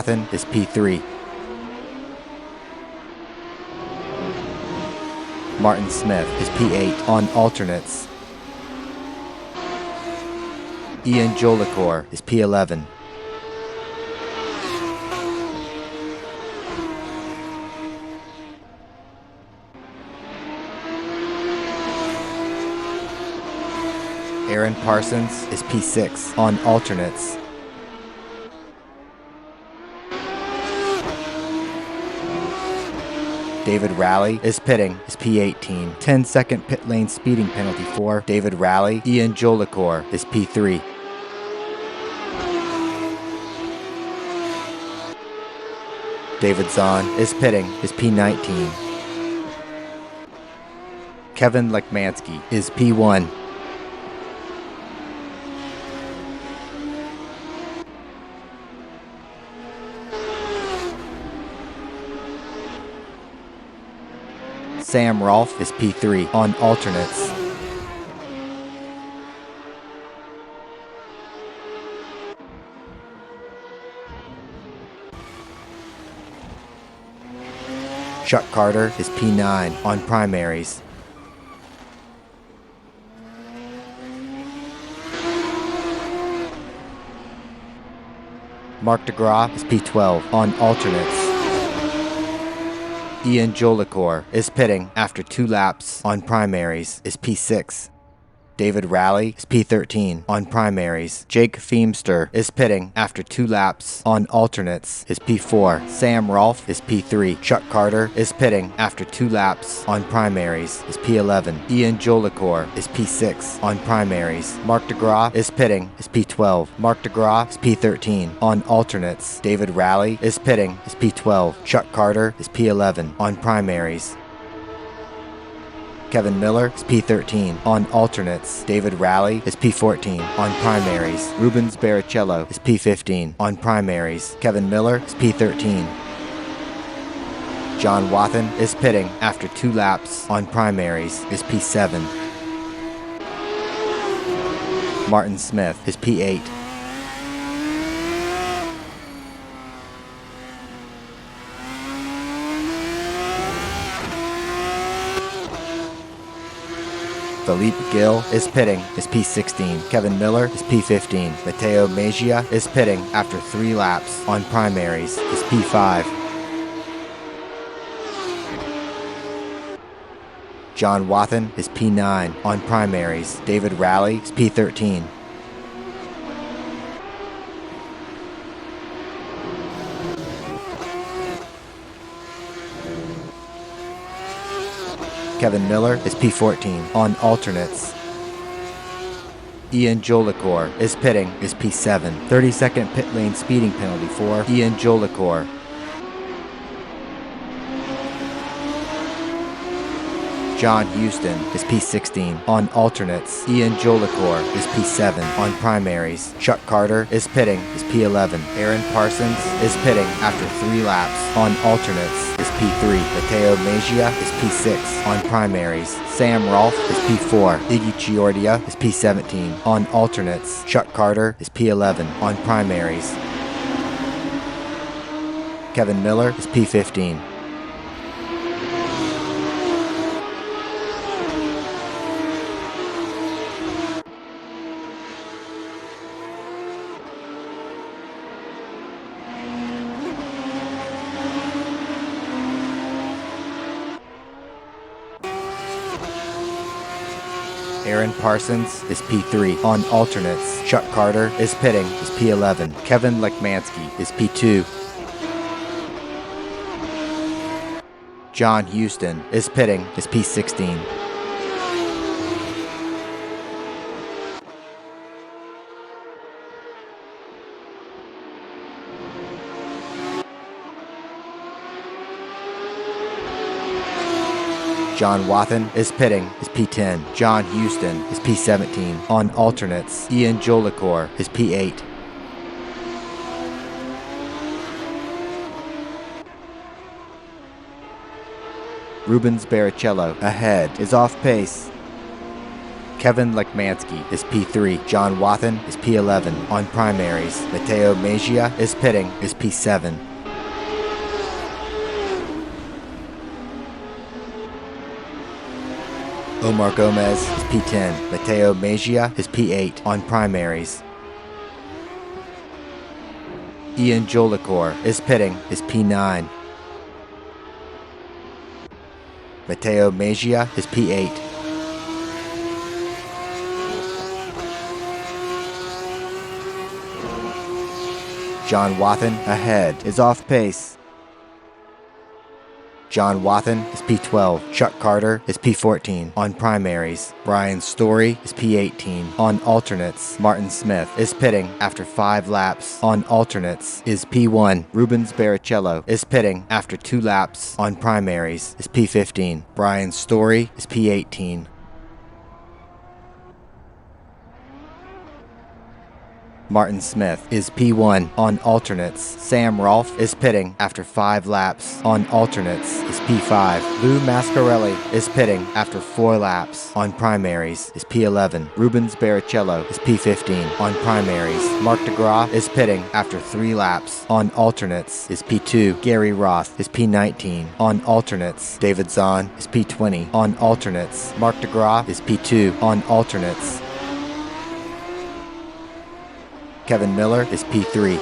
Wathen is P3. Martin Smith is P8 on alternates. Ian Jolicoeur is P11. Aaron Parsons is P6 on alternates. David Rowley is pitting is P18. 10-second pit lane speeding penalty for David Rowley. Ian Jolicoeur is P3. David Zahn is pitting is P19. Kevin Lekmansky is P1. Sam Rolfe is P3 on alternates. Chuck Carter is P9 on primaries. Mark DeGraw is P12 on alternates. Ian Jolicoeur is pitting after 2 laps on primaries is P6. David Rowley is P13 on primaries. Jake Feemster is pitting after 2 laps on alternates is P4. Sam Rolfe is P3. Chuck Carter is pitting after 2 laps on primaries is P11. Ian Jolicoeur is P6 on primaries. Mark DeGraw is pitting is P12. Mark DeGraw is P13 on alternates. David Rowley is pitting is P12. Chuck Carter is P11 on primaries. Kevin Miller is P13 on alternates. David Rowley is P14 on primaries. Rubens Barrichello is P15 on primaries. Kevin Miller is P13. John Wathen is pitting after 2 laps on primaries is P7. Martin Smith is P8. Philippe Gill is pitting is P16. Kevin Miller is P15. Matteo Mejia is pitting after 3 laps on primaries is P5. John Wathen is P9 on primaries. David Rowley is P13. Kevin Miller is P14 on alternates. Ian Jolicoeur is pitting is P7. 30-second pit lane speeding penalty for Ian Jolicoeur. John Houston is P16 on alternates. Ian Jolicoeur is P7 on primaries. Chuck Carter is pitting is P11. Aaron Parsons is pitting after 3 laps on alternates is P3. Matteo Mejia is P6 on primaries. Sam Rolfe is P4. Iggy Chiordia is P17 on alternates. Chuck Carter is P11 on primaries. Kevin Miller is P15. Aaron Parsons is P3 on alternates. Chuck Carter is pitting is P11. Kevin Lekmansky is P2. John Houston is pitting is P16. John Wathen is pitting is P10. John Houston is P17 on alternates. Ian Jolicoeur is P8. Rubens Barrichello ahead is off pace. Kevin Lekmansky is P3. John Wathan is P11 on primaries. Mateo Mejia is pitting is P7. Omar Gomez is P10. Mateo Mejia is P8 on primaries. Ian Jolicor is pitting is P9. Mateo Mejia is P8. John Wathan ahead is off pace. John Wathan is P12. Chuck Carter is P14 on primaries. Brian Story is P18 on alternates. Martin Smith is pitting after 5 laps on alternates is P1. Rubens Barrichello is pitting after 2 laps on primaries is P15. Brian Story is P18. Martin Smith is P1 on alternates. Sam Rolfe is pitting after 5 laps on alternates is P5. Lou Mascarelli is pitting after 4 laps on primaries is P11. Rubens Barrichello is P15 on primaries. Mark DeGraw is pitting after 3 laps on alternates is P2. Gary Roth is P19 on alternates. David Zahn is P20 on alternates. Mark DeGraw is P2 on alternates. Kevin Miller is P3.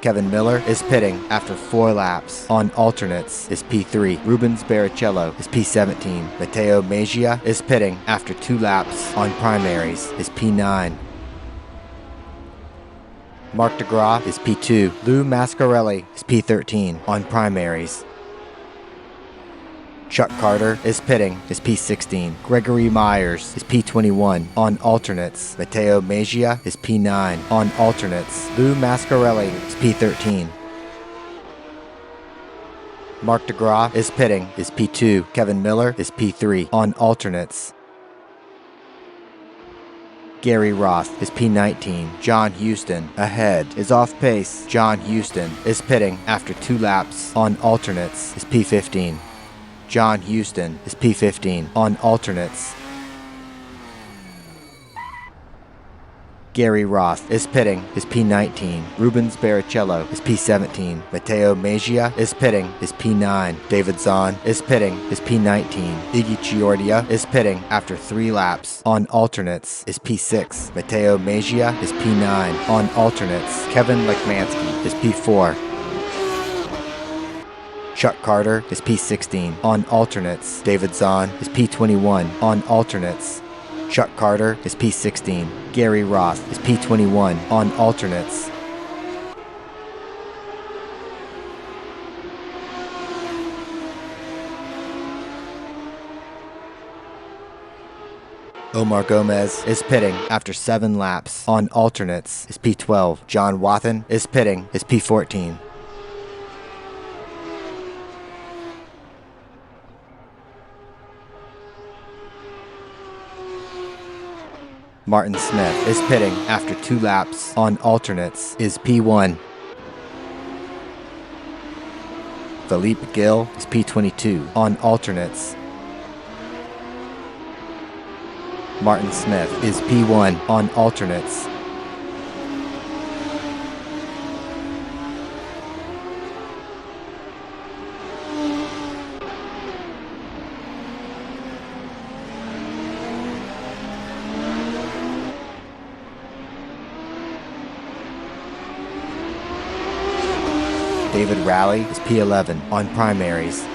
Kevin Miller is pitting after 4 laps on alternates is P3. Rubens Barrichello is P17. Mateo Mejia is pitting after 2 laps on primaries is P9. Mark DeGraw is P2. Lou Mascarelli is P13 on primaries. Chuck Carter is pitting is P16. Gregory Myers is P21 on alternates. Mateo Mejia is P9 on alternates. Lou Mascarelli is P13. Mark DeGraw is pitting is P2. Kevin Miller is P3 on alternates. Gary Roth is P19. John Houston ahead is off pace. John Houston is pitting after 2 laps on alternates is P15. John Houston is P15 on alternates. Gary Roth is pitting is P19. Rubens Barrichello is P17. Mateo Mejia is pitting is P9. David Zahn is pitting is P19. Iggy Chiordia is pitting after 3 laps on alternates is P6. Mateo Mejia is P9 on alternates. Kevin Lekmansky is P4. Chuck Carter is P16 on alternates. David Zahn is P21 on alternates. Chuck Carter is P16. Gary Roth is P21 on alternates. Omar Gomez is pitting after 7 laps on alternates is P12. John Wathan is pitting is P14. Martin Smith is pitting after 2 laps on alternates is P1. Philippe Gill is P22 on alternates. Martin Smith is P1 on alternates. David Rowley is P11 on primaries.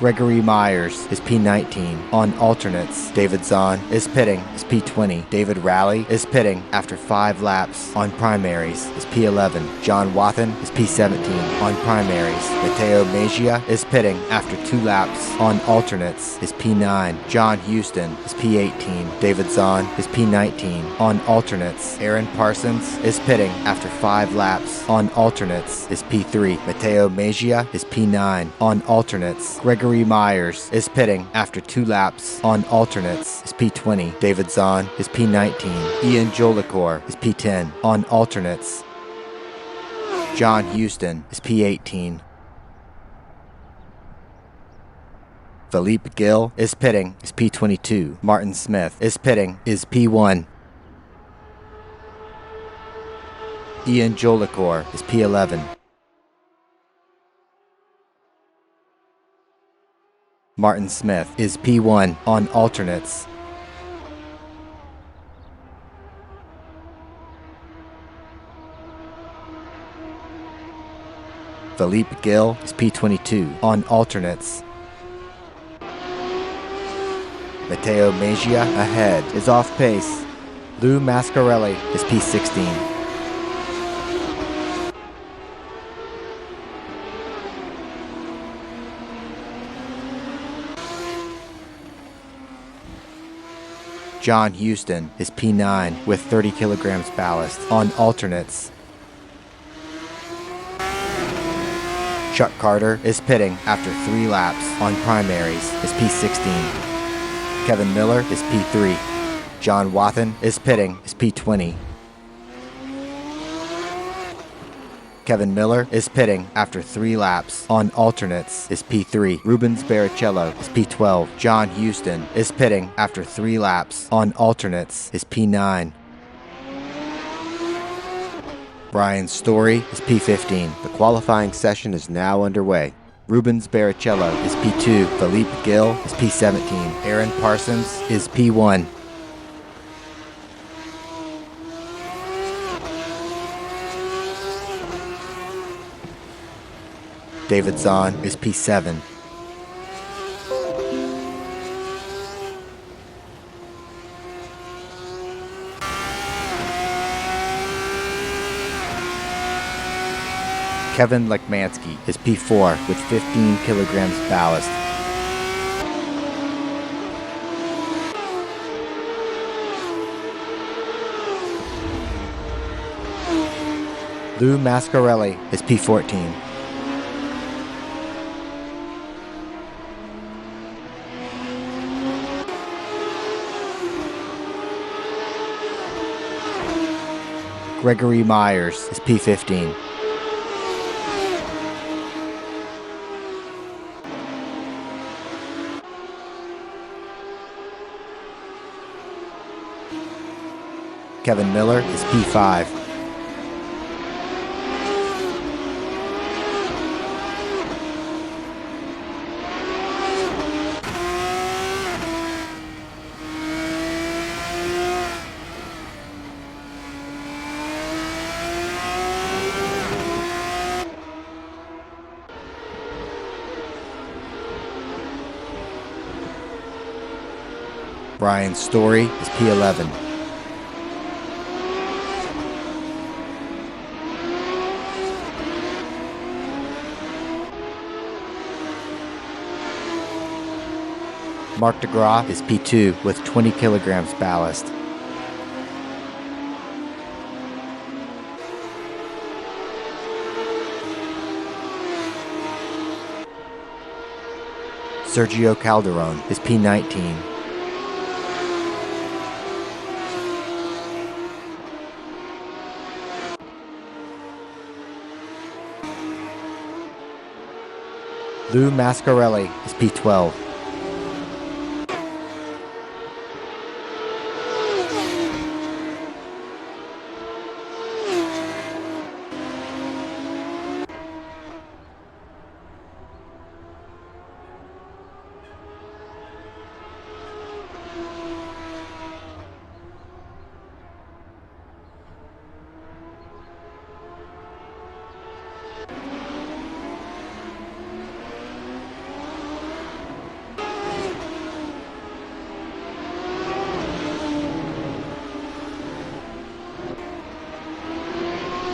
Gregory Myers is P19. On alternates, David Zahn is pitting is P20. David Raleigh is pitting after 5 laps. On primaries is P11. John Wathen is P17. On primaries, Matteo Mejia is pitting after 2 laps. On alternates is P9. John Houston is P18. David Zahn is P19. On alternates, Aaron Parsons is pitting after 5 laps. On alternates is P3. Matteo Mejia is P9. On alternates, Gregory Myers is pitting after 2 laps. On alternates is P20. David Zahn is P19. Ian Jolicoeur is P10. On alternates, John Houston is P18. Philippe Gill is pitting is P22. Martin Smith is pitting is P1. Ian Jolicoeur is P11. Martin Smith is P1 on alternates. Philippe Gill is P22 on alternates. Matteo Mejia ahead is off pace. Lou Mascarelli is P16. John Houston is P9 with 30 kilograms ballast on alternates. Chuck Carter is pitting after 3 laps on primaries is P16. Kevin Miller is P3. John Wathen is pitting is P20. Kevin Miller is pitting after 3 laps on alternates is P3. Rubens Barrichello is P12. John Houston is pitting after 3 laps on alternates is P9. Brian Story is P15. The qualifying session is now underway. Rubens Barrichello is P2. Philippe Gill is P17. Aaron Parsons is P1. David Zahn is P7. Kevin Lekmansky is P4 with 15 kilograms ballast. Lou Mascarelli is P14. Gregory Myers is P15. Kevin Miller is P5. Brian Story is P11. Mark DeGraw is P2 with 20 kilograms ballast. Sergio Calderon is P19. Lou Mascarelli is P12.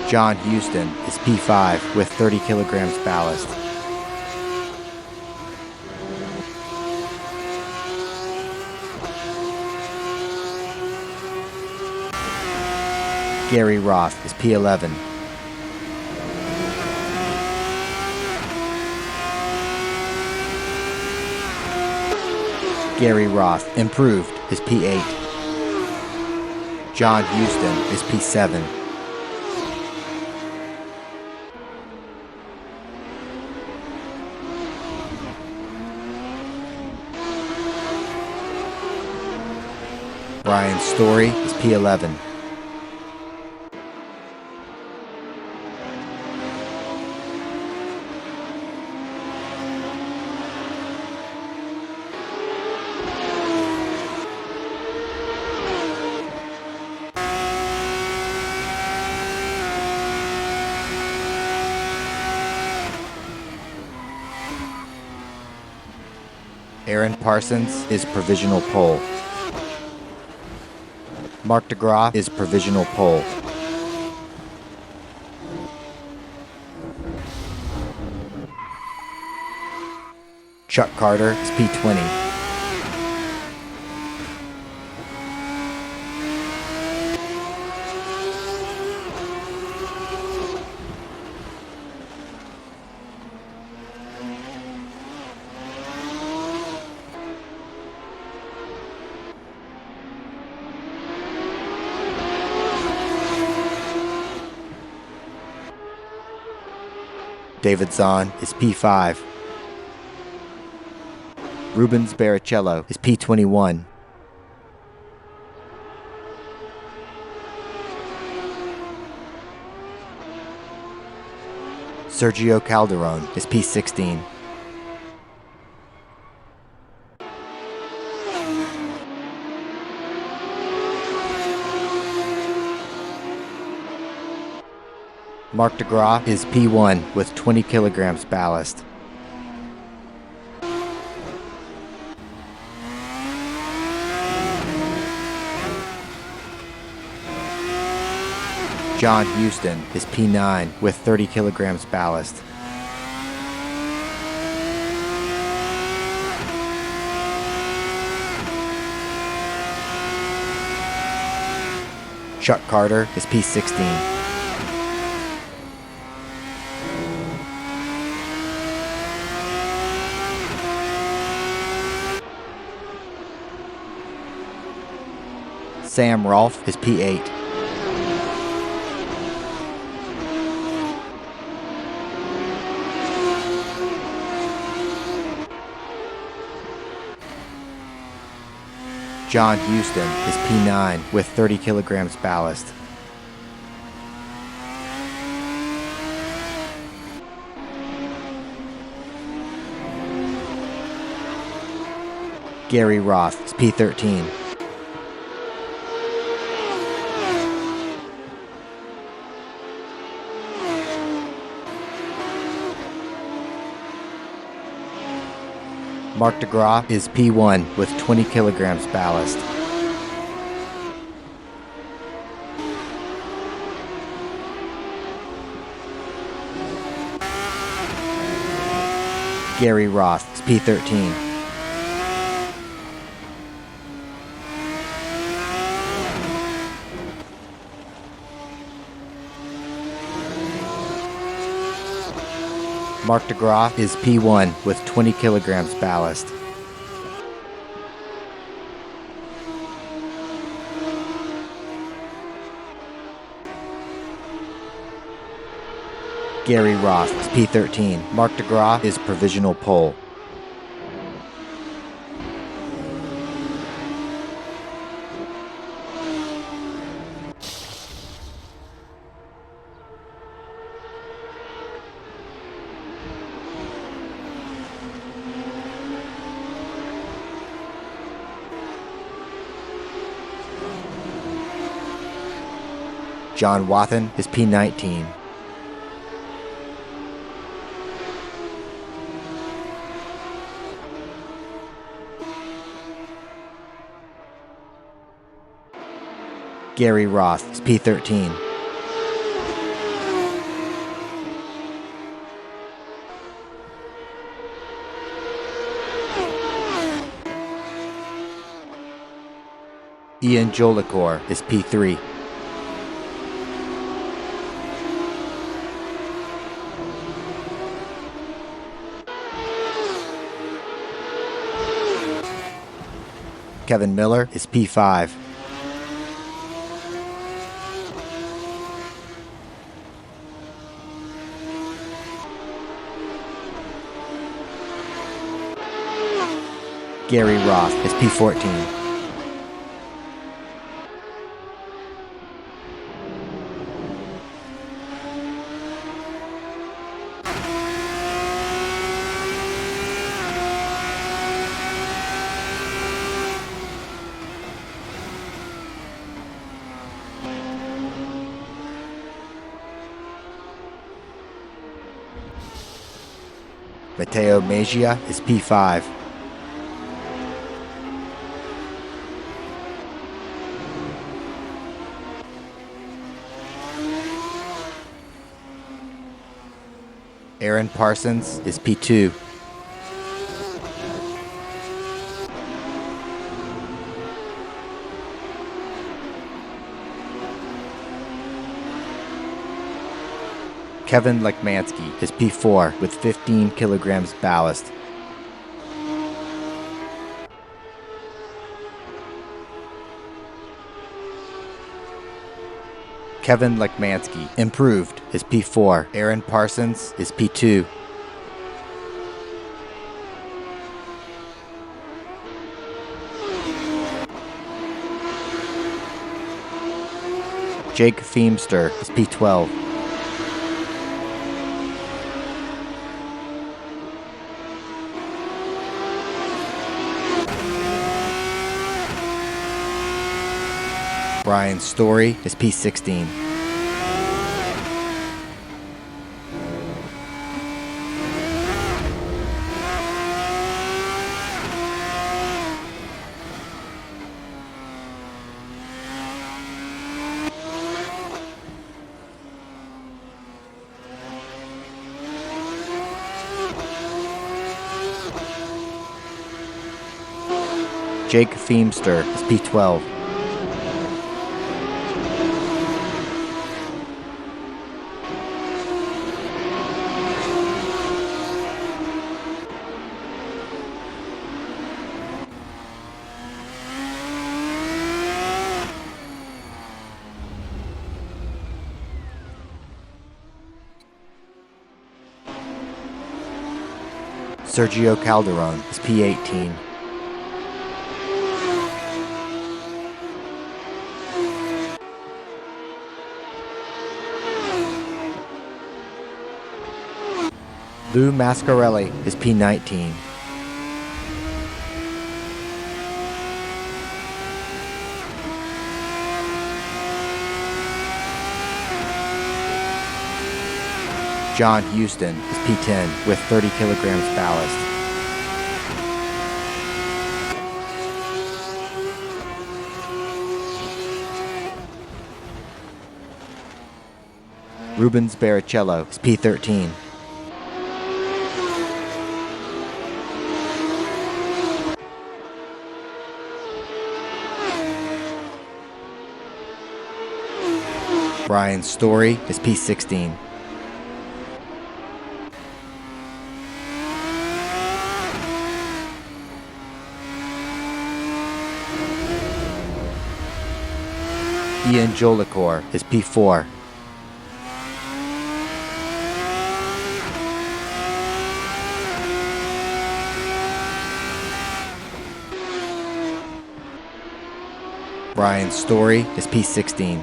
John Houston is P5 with 30 kilograms ballast. Gary Roth is P11. Gary Roth, improved, is P8. John Houston is P7. Brian Story is P11. Aaron Parsons is provisional pole. Mark DeGraw is provisional pole. Chuck Carter is P20. David Zahn is P5. Rubens Barrichello is P21. Sergio Calderon is P16. Mark DeGraw is P1 with 20 kilograms ballast. John Houston is P9 with 30 kilograms ballast. Chuck Carter is P16. Sam Rolfe is P8. John Houston is P9 with 30 kilograms ballast. Gary Roth is P13. Mark DeGraw is P1 with 20 kilograms ballast. Gary Roth is P13. Mark DeGraw is P1 with 20 kilograms ballast. Gary Roth is P13. Mark DeGraw is provisional pole. John Wathen is P19. Gary Roth is P13. Ian Jolikor is P3. Kevin Miller is P5. Gary Roth is P14. Matteo Mejia is P5. Aaron Parsons is P2. Kevin Lekmansky is P4 with 15 kilograms ballast. Kevin Lekmansky, improved, is P4. Aaron Parsons is P2. Jake Feemster is P12. Brian Story is P16. Jake Feemster is P12. Sergio Calderon is P18. Lou Mascarelli is P19. John Houston is P10 with 30 kilograms ballast. Rubens Barrichello is P13. Brian Story is P16. Ian Jolikor is P4. Brian Story is P16.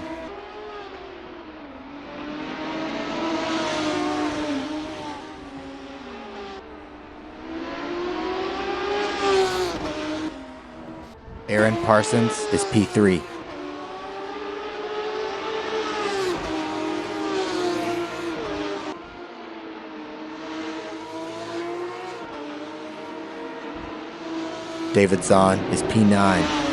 Aaron Parsons is P3. David Zahn is P9.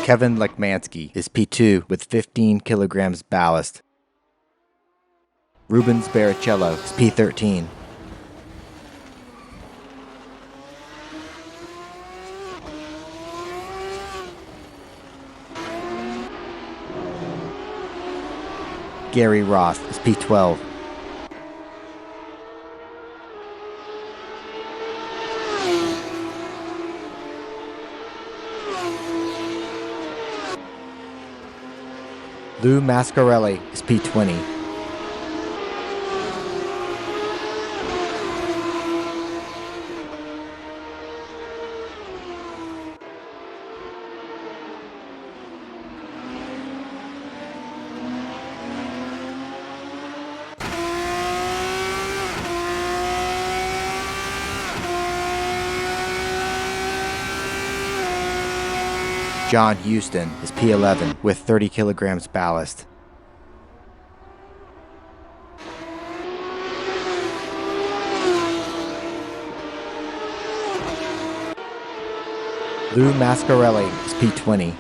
Kevin Lekmansky is P2 with 15 kilograms ballast. Rubens Barrichello is P13. Gary Roth is P12. Lou Mascarelli is P20. John Houston is P11 with 30 kilograms ballast. Lou Mascarelli is P20.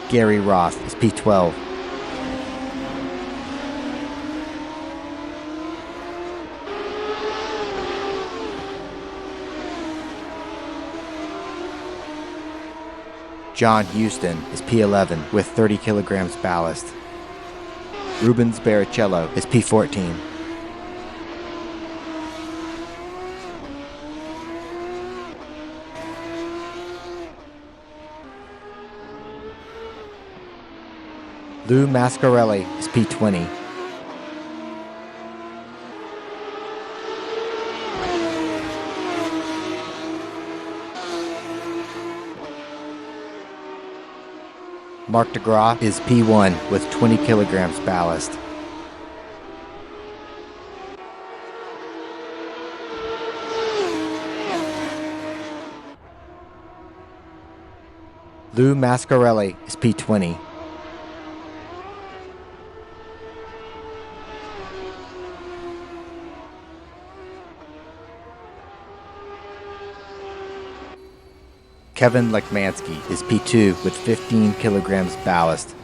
Gary Roth is P12. John Houston is P11 with 30 kilograms ballast. Rubens Barrichello is P14. Lou Mascarelli is P20. Mark DeGraw is P1 with 20 kilograms ballast. Lou Mascarelli is P20. Kevin Lekmansky is P2 with 15 kilograms ballast.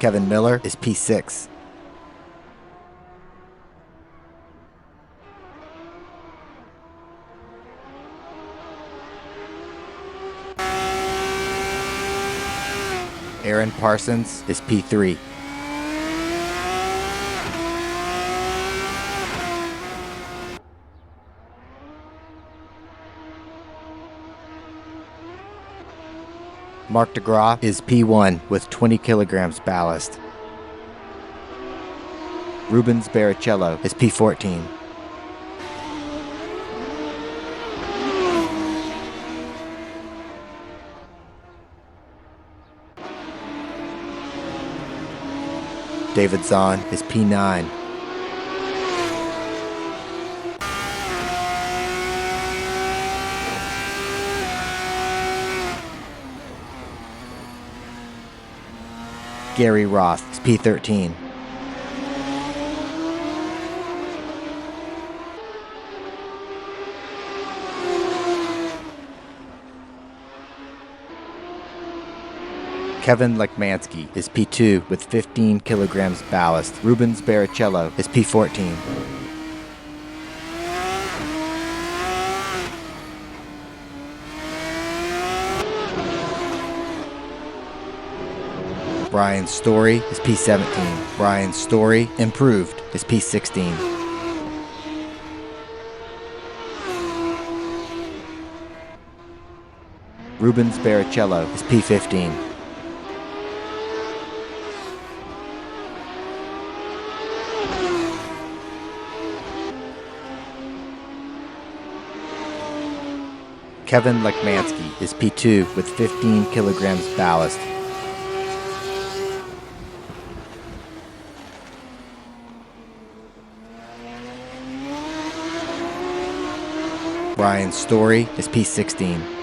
Kevin Miller is P6. Aaron Parsons is P3. Mark DeGraw is P1 with 20 kilograms ballast. Rubens Barrichello is P14. David Zahn is P9. Gary Roth is P13. Kevin Lekmansky is P2 with 15 kilograms ballast. Rubens Barrichello is P14. Brian Story is P17. Brian Story, improved, is P16. Rubens Barrichello is P15. Kevin Lekmansky is P2 with 15 kilograms ballast. Brian Story is P16.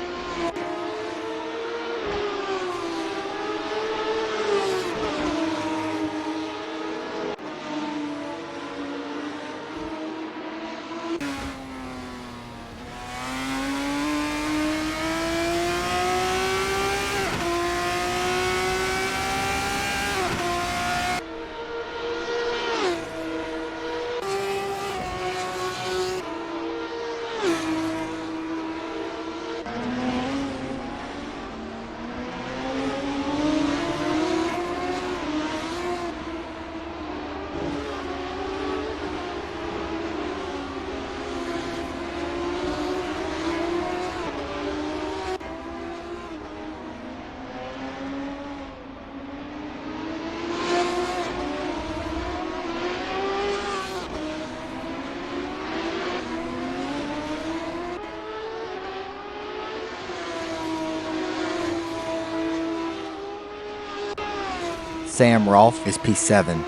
Sam Rolfe is P7.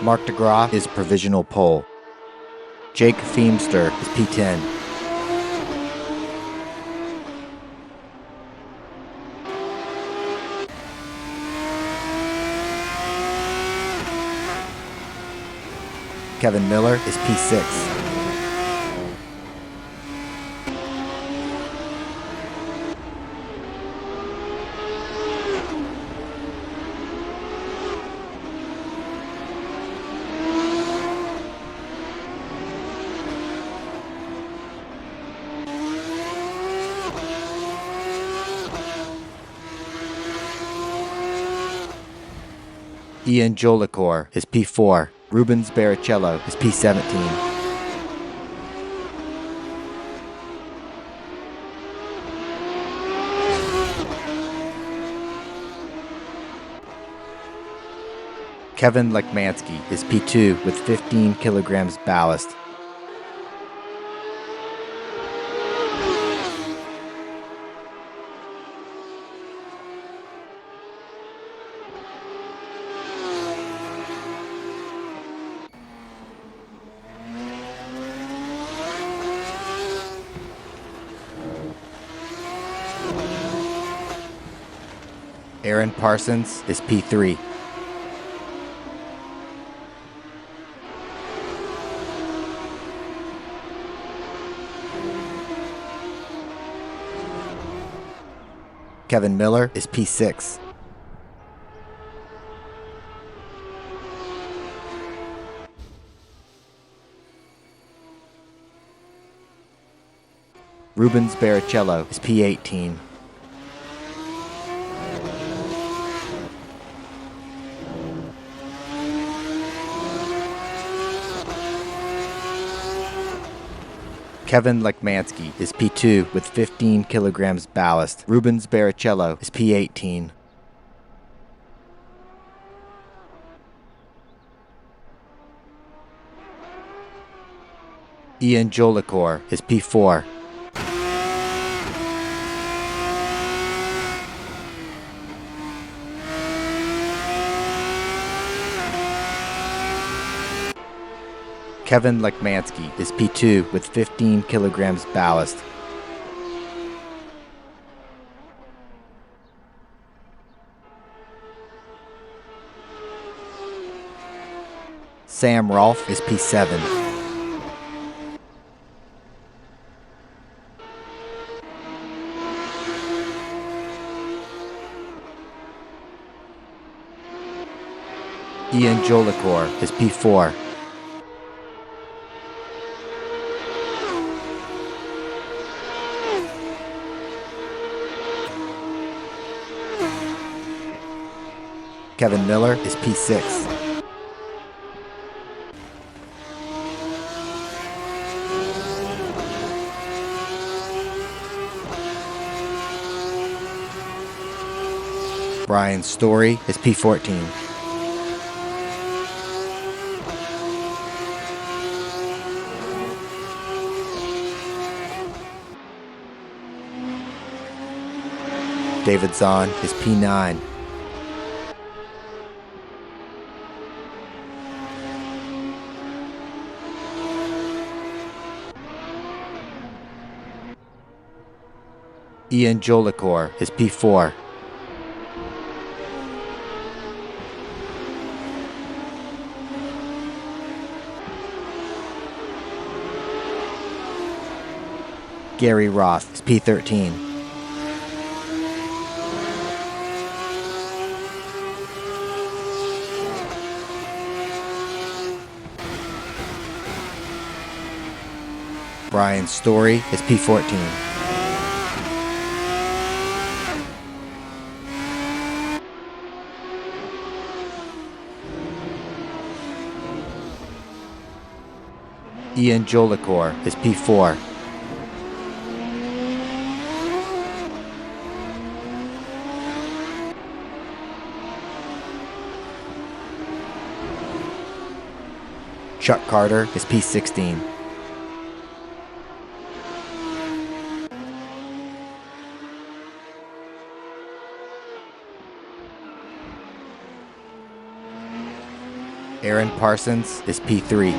Mark DeGraw is provisional pole. Jake Feemster is P10. Kevin Miller is P6. Ian Jolicoeur is P4. Rubens Barrichello is P17. Kevin Lekmansky is P2 with 15 kilograms ballast. Aaron Parsons is P3. Kevin Miller is P6. Rubens Barrichello is P18. Kevin Lekmansky is P2 with 15 kilograms ballast. Rubens Barrichello is P18. Ian Jolicoeur is P4. Kevin Lekmansky is P2 with 15 kilograms ballast. Sam Rolfe is P7. Ian Jolicoeur is P4. Kevin Miller is P6. Brian Story is P14. David Zahn is P9. Ian Jolikor is P4. Gary Roth is P13. Brian Story is P14. Ian Jolikor is P4. Chuck Carter is P16. Aaron Parsons is P3.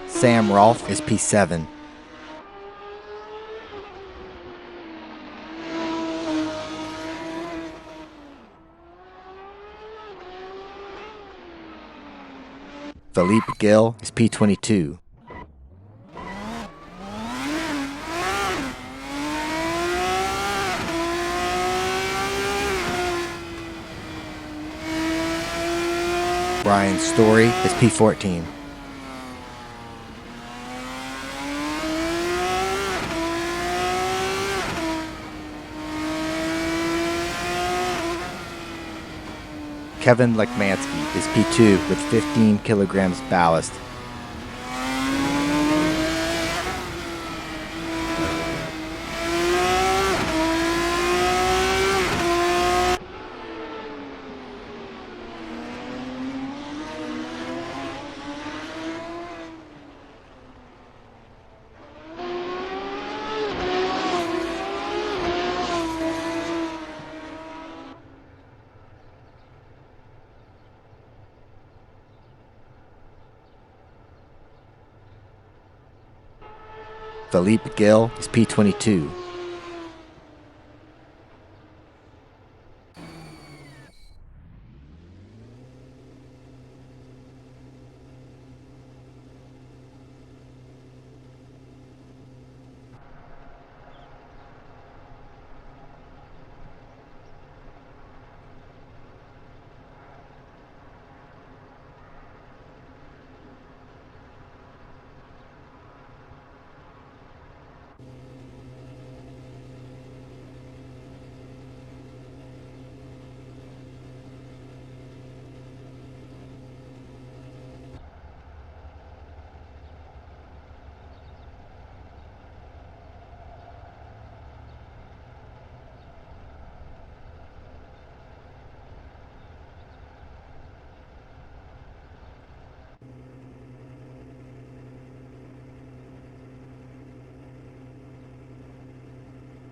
Sam Rolfe is P7. Philippe Gill is P22. Brian Story is P14. Kevin Lekmansky is P2 with 15 kilograms ballast. Philippe Gill is P22.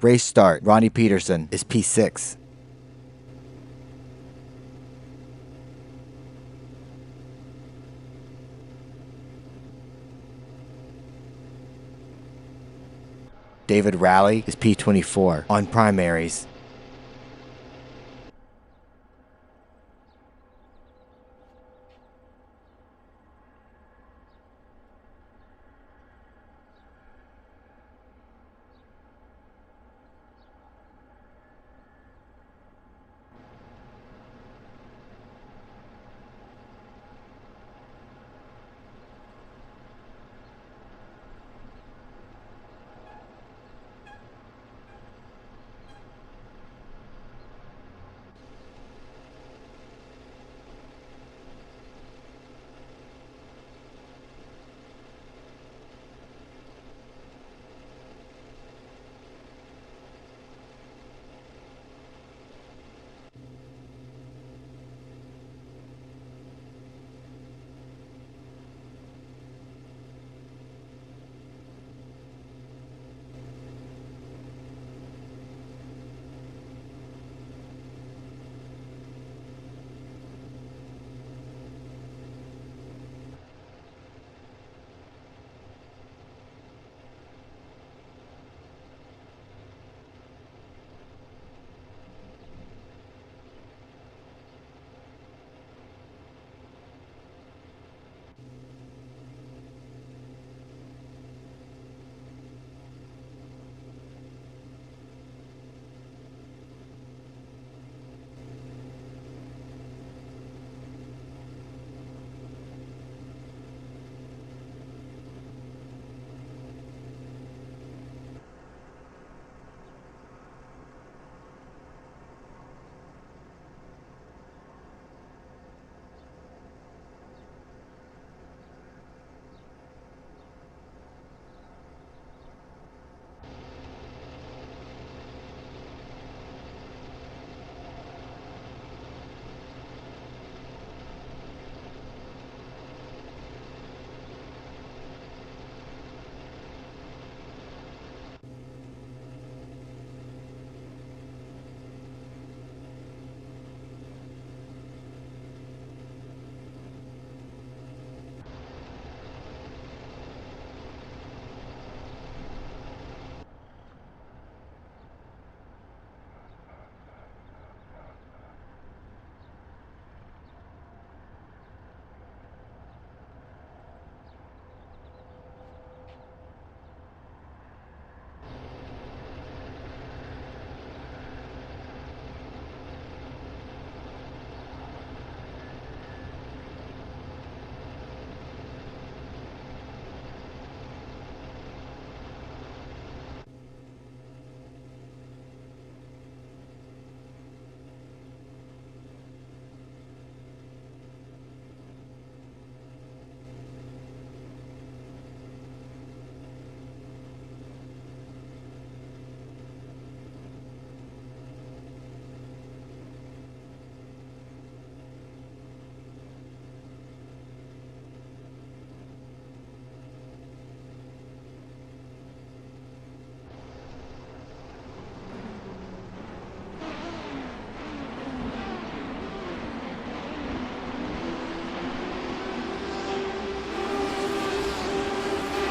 Race start. Ronnie Peterson is P6. David Raleigh is P24 on primaries.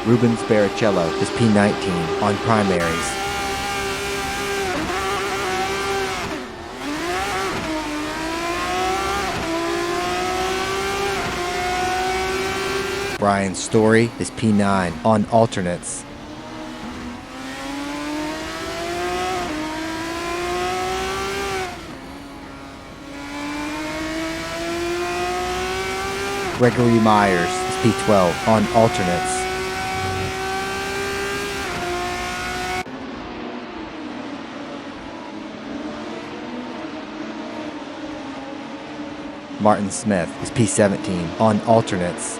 Rubens Barrichello is P19 on primaries. Brian Story is P9 on alternates. Gregory Myers is P12 on alternates. Martin Smith is P17 on alternates.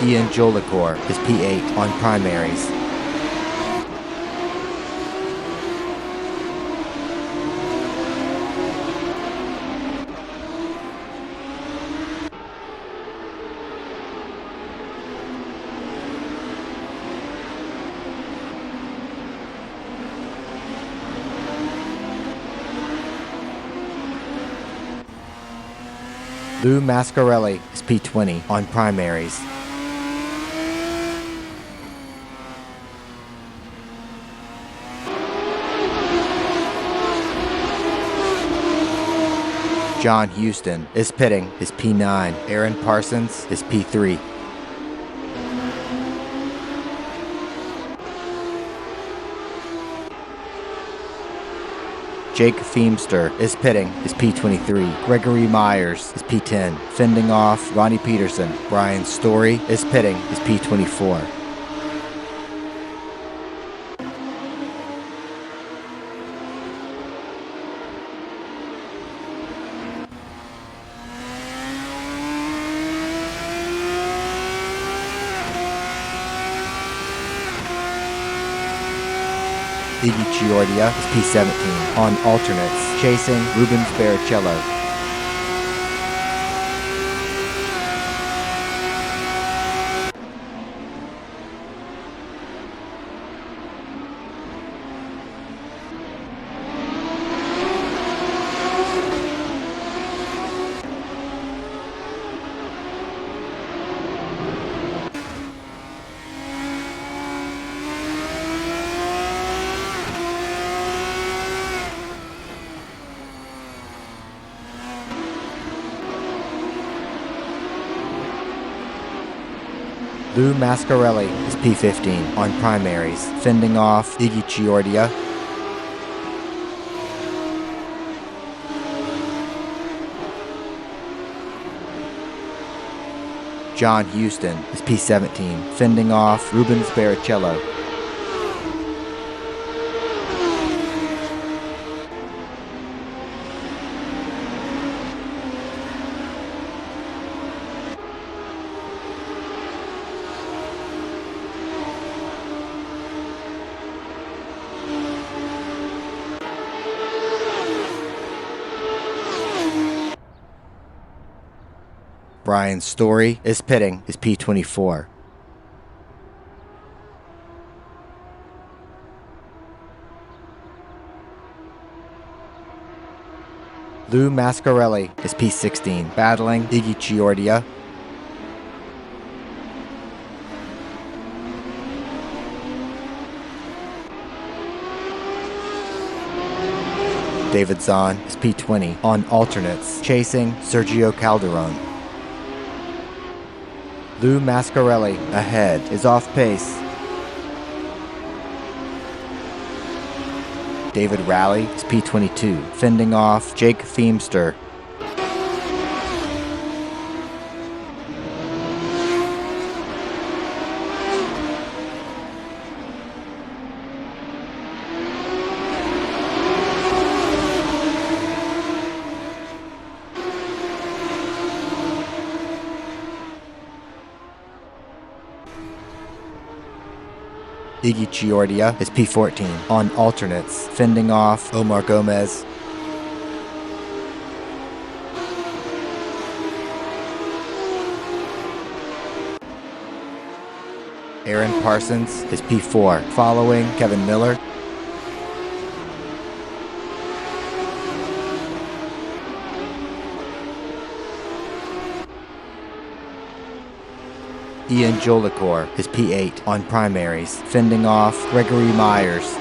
Ian Jolicoeur is P8 on primaries. Lou Mascarelli is P20 on primaries. John Houston is pitting is P9. Aaron Parsons is P3. Jake Feemster is pitting is P23. Gregory Myers is P10. Fending off Ronnie Peterson. Brian Story is pitting is P24. Iggy Chiordia is P17 on alternates, chasing Rubens Barrichello. Lou Mascarelli is P15 on primaries, fending off Iggy Chiordia. John Houston is P17, fending off Rubens Barrichello. Brian Story is pitting is P24. Lou Mascarelli is P16, battling Iggy Chiordia. David Zahn is P20 on alternates, chasing Sergio Calderon. Lou Mascarelli ahead is off pace. David Rowley is P22, fending off Jake Feemster. Iggy Chiordia is P14 on alternates, fending off Omar Gomez. Aaron Parsons is P4, following Kevin Miller. Ian Jolicor is P8 on primaries, fending off Gregory Myers.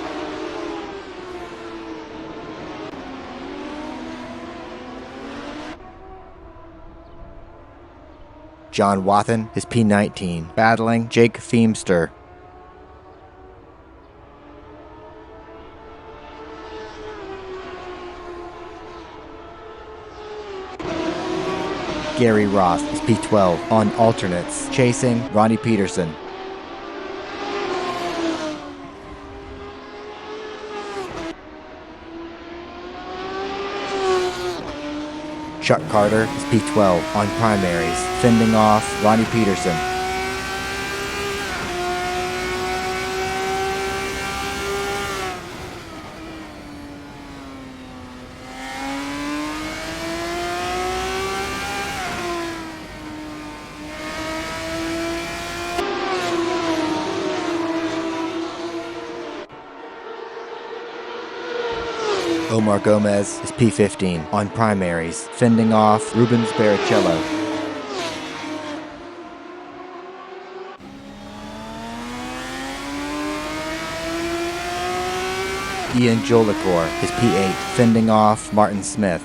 John Wathen is P19, battling Jake Feemster. Gary Roth is P12 on alternates, chasing Ronnie Peterson. Chuck Carter is P12 on primaries, fending off Ronnie Peterson. Omar Gomez is P15 on primaries, fending off Rubens Barrichello. Ian Jolicor is P8, fending off Martin Smith.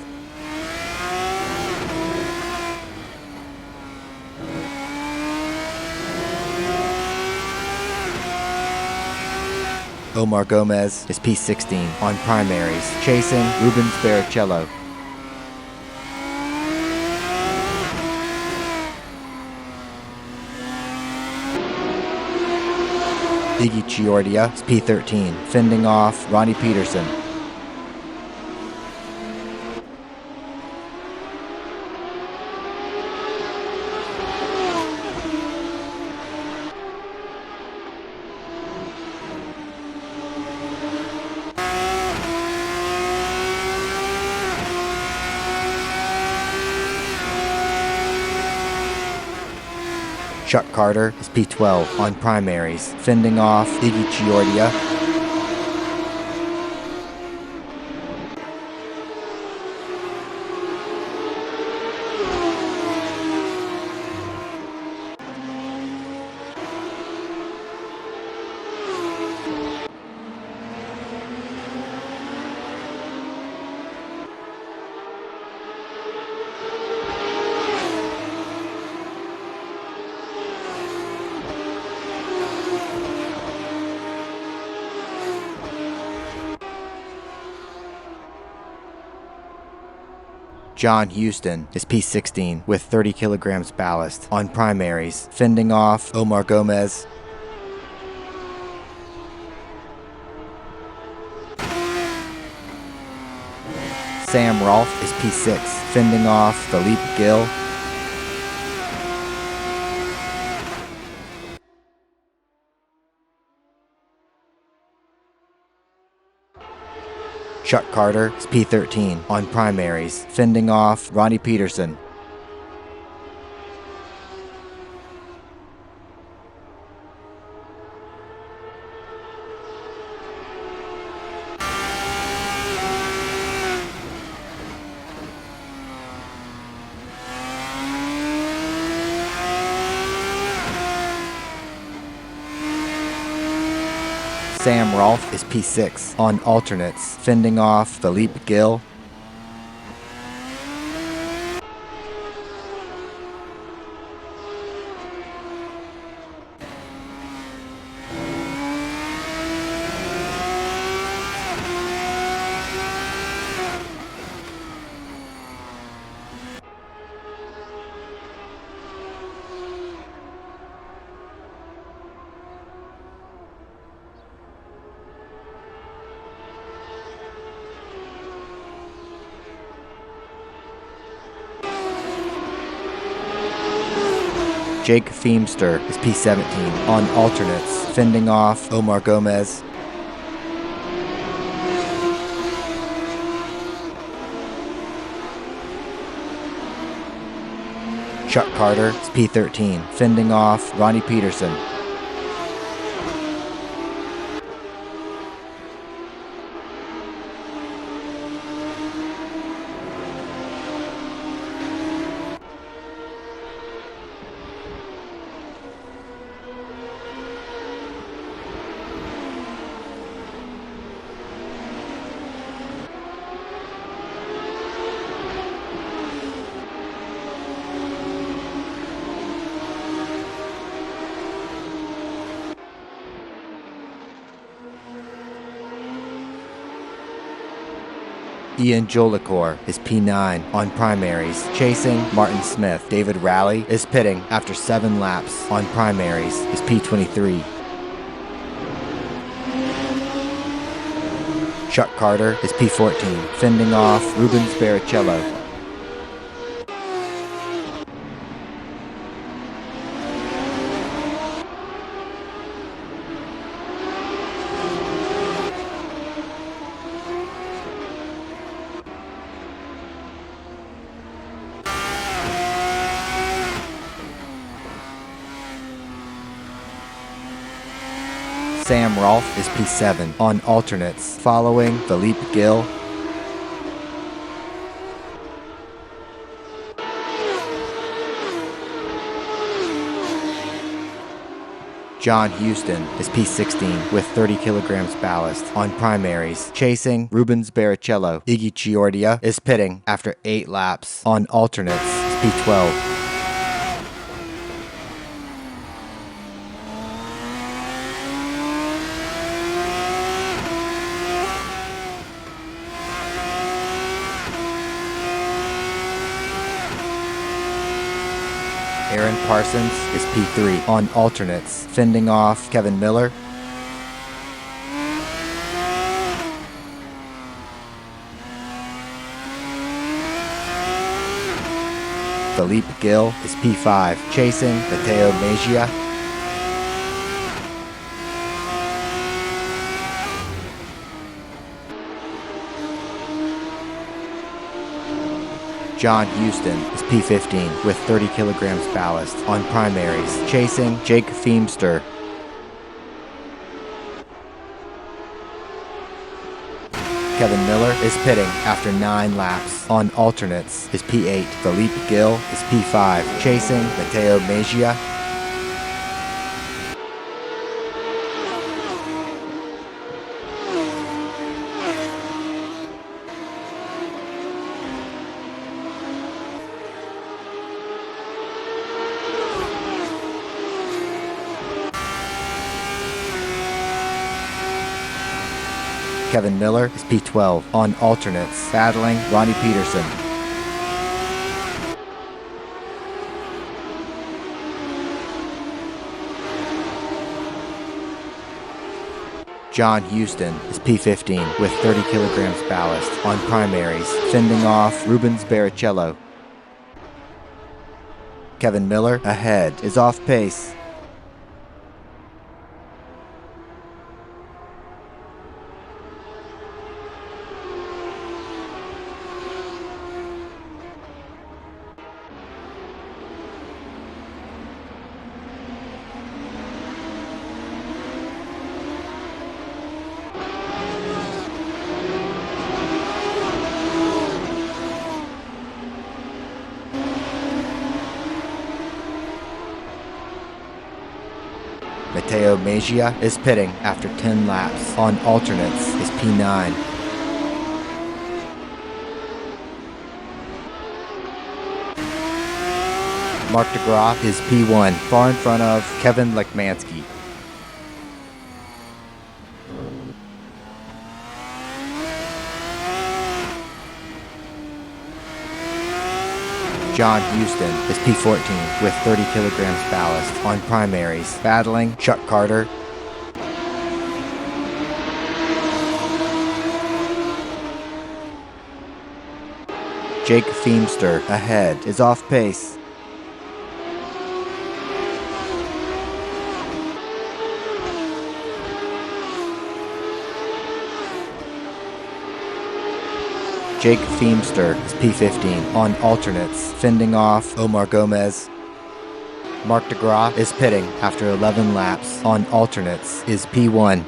Omar Gomez is P16 on primaries, chasing Rubens Barrichello. Iggy Chiordia is P13, fending off Ronnie Peterson. Chuck Carter is P12 on primaries, fending off Iggy Chiordia. John Houston is P16 with 30 kilograms ballast on primaries, fending off Omar Gomez. Sam Rolfe is P6, fending off Philippe Gill. Chuck Carter is P13 on primaries, fending off Ronnie Peterson. Sam Rolfe is P6 on alternates, fending off Philippe Gill. Jake Feemster is P17 on alternates, fending off Omar Gomez. Chuck Carter is P13, fending off Ronnie Peterson. Ian Jolicor is P9 on primaries, chasing Martin Smith. David Raleigh is pitting after 7 laps on primaries, is P23. Chuck Carter is P14, fending off Rubens Barrichello. Sam Rolfe is P7 on alternates, following Philippe Gill. John Houston is P16 with 30 kilograms ballast on primaries, chasing Rubens Barrichello. Iggy Chiordia is pitting after 8 laps on alternates, P12. Aaron Parsons is P3 on alternates, fending off Kevin Miller. Philippe Gill is P5, chasing Matteo Mejia. John Houston is P15 with 30 kilograms ballast on primaries, chasing Jake Feemster. Kevin Miller is pitting after 9 laps on alternates, is P8. Philippe Gill is P5, chasing Matteo Mejia. Kevin Miller is P12 on alternates, battling Ronnie Peterson. John Houston is P15 with 30 kilograms ballast on primaries, fending off Rubens Barrichello. Kevin Miller ahead is off pace. Matteo Mejia is pitting after 10 laps on alternates, is P9. Mark DeGraaf is P1, far in front of Kevin Lekmansky. John Houston is P14 with 30 kilograms ballast on primaries, battling Chuck Carter. Jake Feemster ahead is off pace. Jake Feemster is P15 on alternates, fending off Omar Gomez. Mark DeGraaf is pitting after 11 laps on alternates, is P1.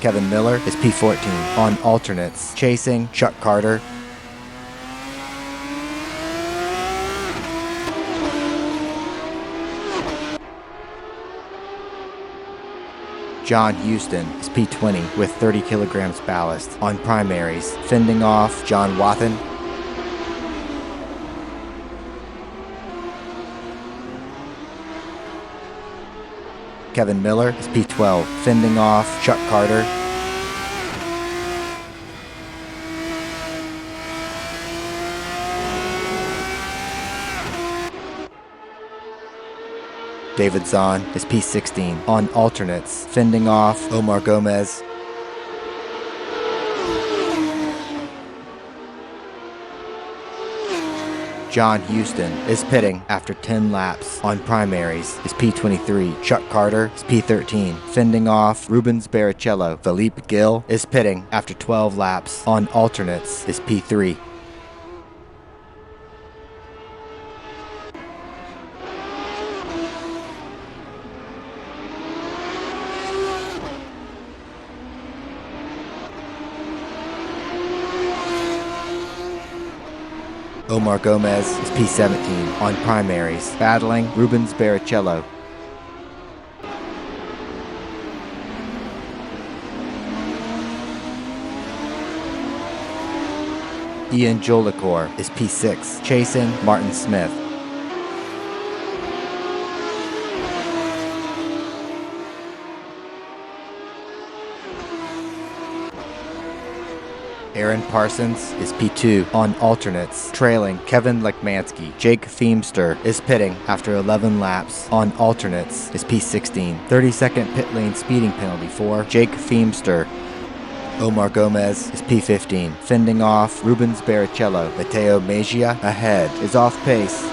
Kevin Miller is P14 on alternates, chasing Chuck Carter. John Houston is P20 with 30 kilograms ballast on primaries, fending off John Wathen. Kevin Miller is P12, fending off Chuck Carter. David Zahn is P16 on alternates, fending off Omar Gomez. John Houston is pitting after 10 laps on primaries is P23. Chuck Carter is P13, fending off Rubens Barrichello. Philippe Gill is pitting after 12 laps on alternates is P3. Omar Gomez is P17 on primaries, battling Rubens Barrichello. Ian Jolicoeur is P6, chasing Martin Smith. Aaron Parsons is P2 on alternates, trailing Kevin Lekmansky. Jake Feemster is pitting after 11 laps on alternates is P16. 30-second pit lane speeding penalty for Jake Feemster. Omar Gomez is P15, fending off Rubens Barrichello. Mateo Mejia ahead is off pace.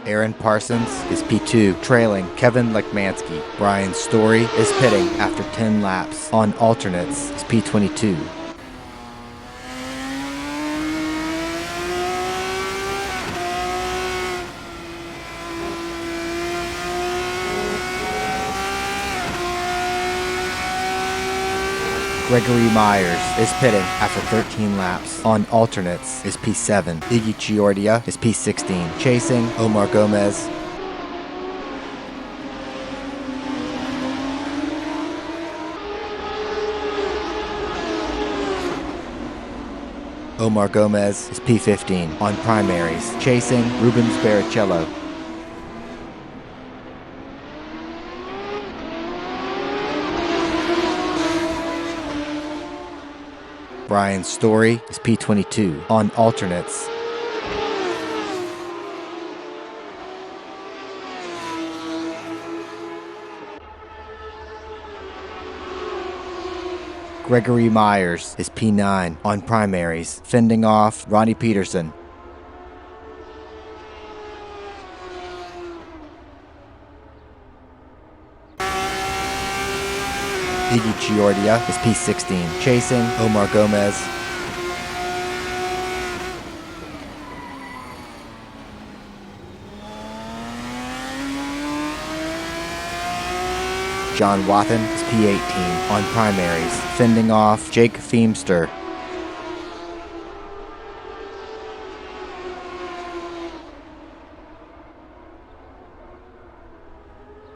Aaron Parsons is P2, trailing Kevin Lekmansky. Brian Story is pitting after 10 laps on alternates is P22. Gregory Myers is pitting after 13 laps on alternates is P7. Iggy Chiordia is P16, chasing Omar Gomez. Omar Gomez is P15 on primaries, chasing Rubens Barrichello. Brian Story is P22 on alternates. Gregory Myers is P9 on primaries, fending off Ronnie Peterson. Iggy Chiordia is P16, chasing Omar Gomez. John Wathen is P18 on primaries, fending off Jake Feemster.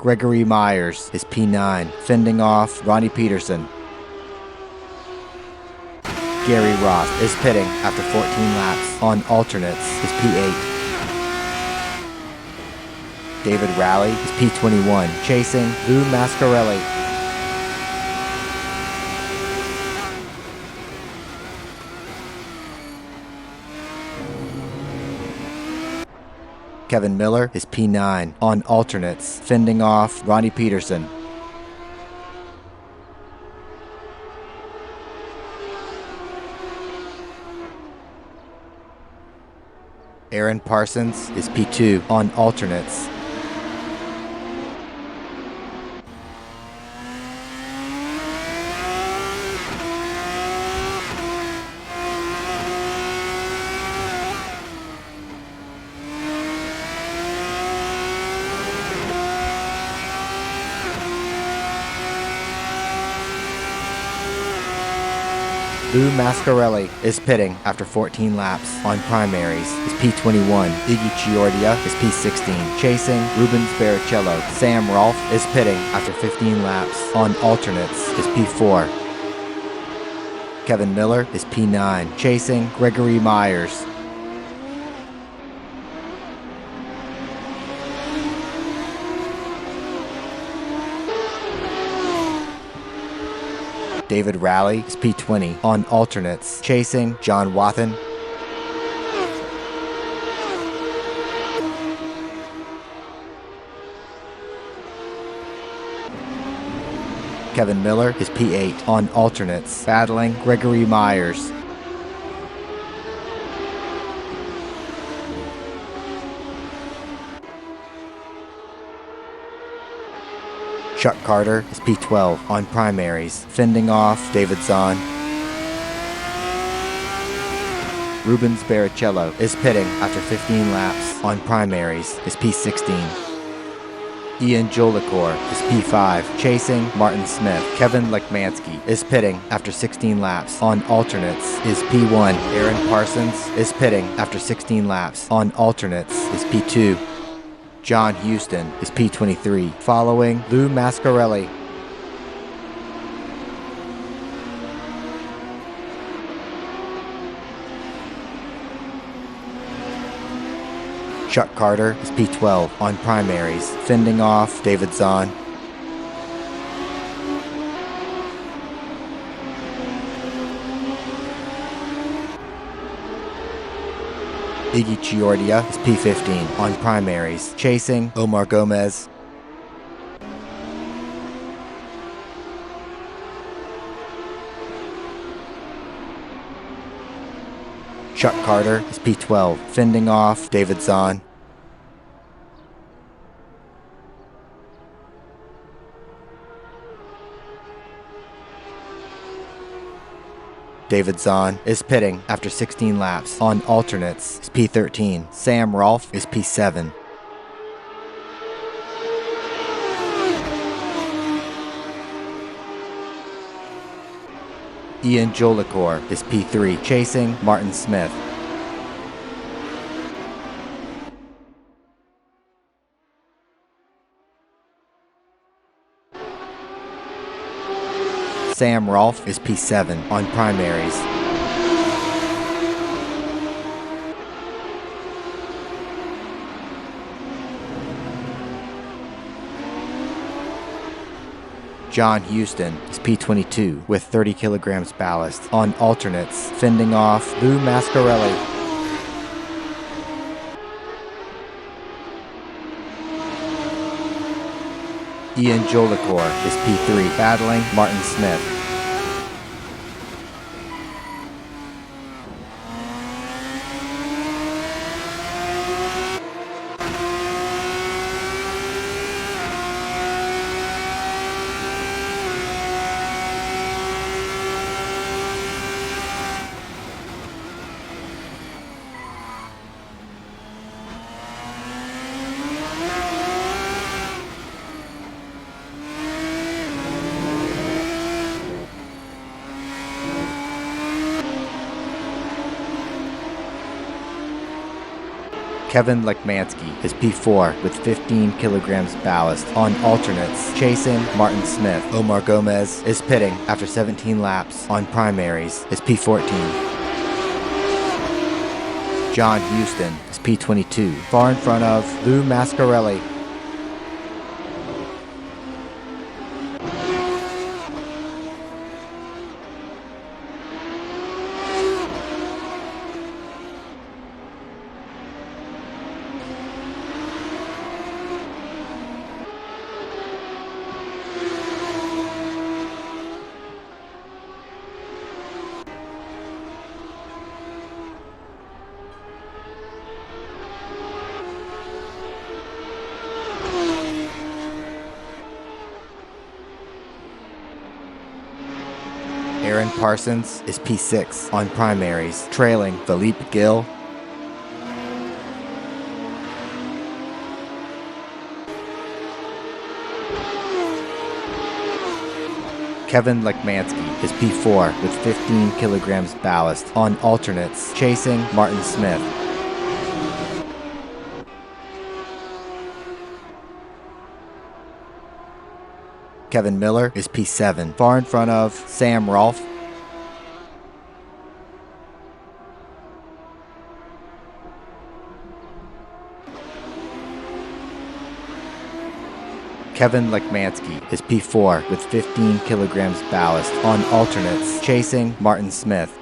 Gregory Myers is P9, fending off Ronnie Peterson. Gary Ross is pitting after 14 laps on alternates is P8. David Rowley is P21, chasing Lou Mascarelli. Kevin Miller is P9 on alternates, fending off Ronnie Peterson. Aaron Parsons is P2 on alternates. Lou Mascarelli is pitting after 14 laps. On primaries is P21. Iggy Chiordia is P16. Chasing Rubens Barrichello. Sam Rolfe is pitting after 15 laps. On alternates is P4. Kevin Miller is P9. Chasing Gregory Myers. David Raleigh is P20. On alternates, chasing John Wathen. Kevin Miller is P8. On alternates, battling Gregory Myers. Chuck Carter is P12 on primaries, fending off David Zahn. Rubens Barrichello is pitting after 15 laps. On primaries is P16. Ian Jolicoeur is P5, chasing Martin Smith. Kevin Lekmansky is pitting after 16 laps. On alternates is P1. Aaron Parsons is pitting after 16 laps. On alternates is P2. John Houston is P23, following Lou Mascarelli. Chuck Carter is P12 on primaries, fending off David Zahn. Iggy Chiordia is P15 on primaries, chasing Omar Gomez. Chuck Carter is P12, fending off David Zahn. David Zahn is pitting after 16 laps. On alternates is P13. Sam Rolfe is P7. Ian Jolicoeur is P3, chasing Martin Smith. Sam Rolfe is P7 on primaries. John Houston is P22 with 30 kilograms ballast. On alternates, fending off Lou Mascarelli. Ian Jolicoeur is P3, battling Martin Smith. Kevin Lekmansky is P4 with 15 kilograms ballast. On alternates, chasing Martin Smith. Omar Gomez is pitting after 17 laps. On primaries is P14. John Houston is P22, far in front of Lou Mascarelli. Aaron Parsons is P6 on primaries, trailing Philippe Gill. Kevin Lekmansky is P4 with 15 kilograms ballast on alternates, chasing Martin Smith. Kevin Miller is P7, far in front of Sam Rolfe. Kevin Lekmansky is P4 with 15 kilograms ballast on alternates, chasing Martin Smith.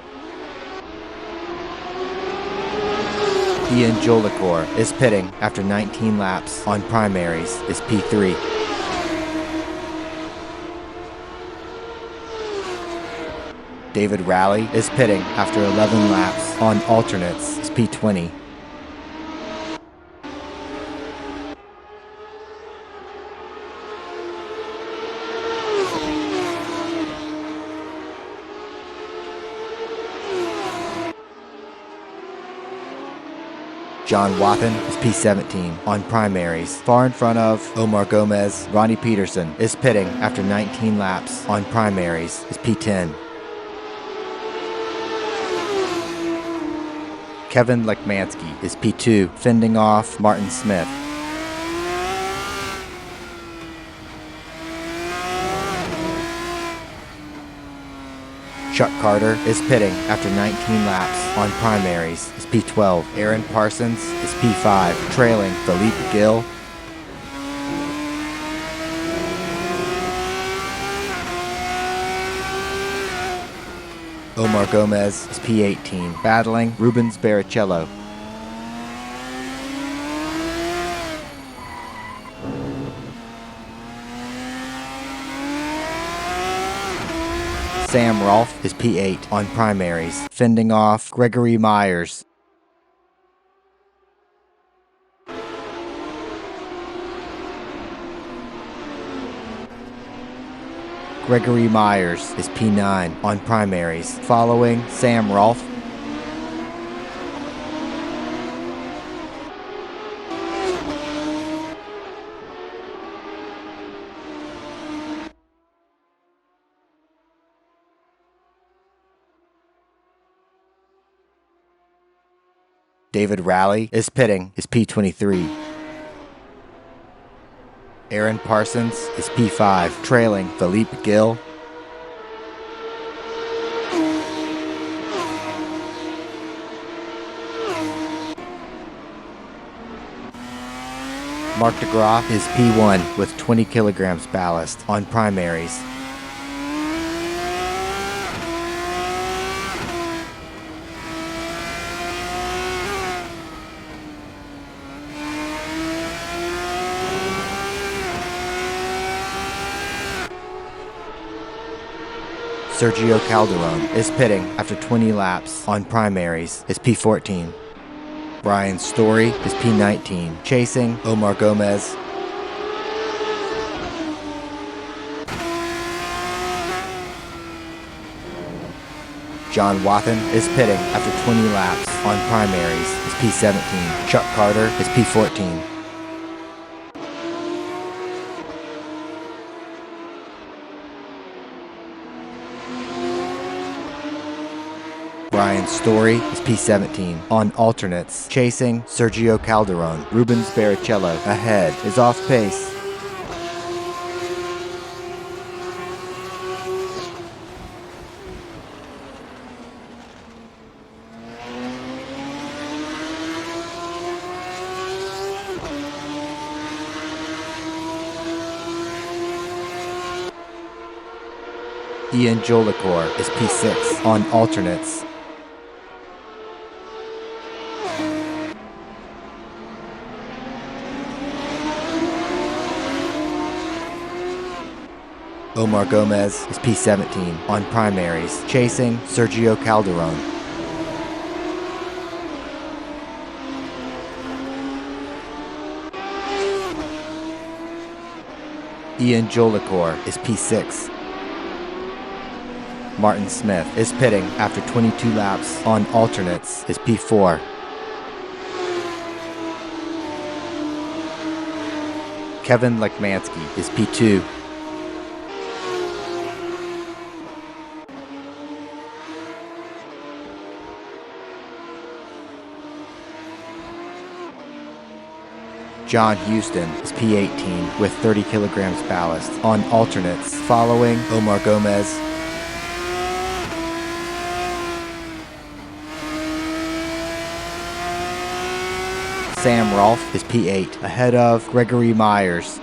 Ian Jolikor is pitting after 19 laps on primaries, is P3. David Rowley is pitting after 11 laps on alternates, is P20. John Wathan is P17 on primaries, far in front of Omar Gomez. Ronnie Peterson is pitting after 19 laps on primaries, is P10. Kevin Lekmansky is P2, fending off Martin Smith. Chuck Carter is pitting after 19 laps on primaries, is P12. Aaron Parsons is P5, trailing Philippe Gill. Omar Gomez is P18, battling Rubens Barrichello. Sam Rolfe is P8 on primaries, fending off Gregory Myers. Gregory Myers is P9 on primaries, following Sam Rolfe. David Rowley is pitting, is P23. Aaron Parsons is P5, trailing Philippe Gill. Mark DeGraaf is P1 with 20 kilograms ballast on primaries. Sergio Calderon is pitting after 20 laps on primaries, is P14. Brian Story is P19, chasing Omar Gomez. John Wathan is pitting after 20 laps on primaries, is P17. Chuck Carter is P14. Brian Story is P17 on alternates, chasing Sergio Calderon. Rubens Barrichello ahead is off pace. Ian Jolikor is P6 on alternates. Omar Gomez is P17 on primaries, chasing Sergio Calderon. Ian Jolikor is P6. Martin Smith is pitting after 22 laps on alternates, is P4. Kevin Lekmansky is P2. John Houston is P18 with 30 kilograms ballast. On alternates, following Omar Gomez, Sam Rolfe is P8, ahead of Gregory Myers.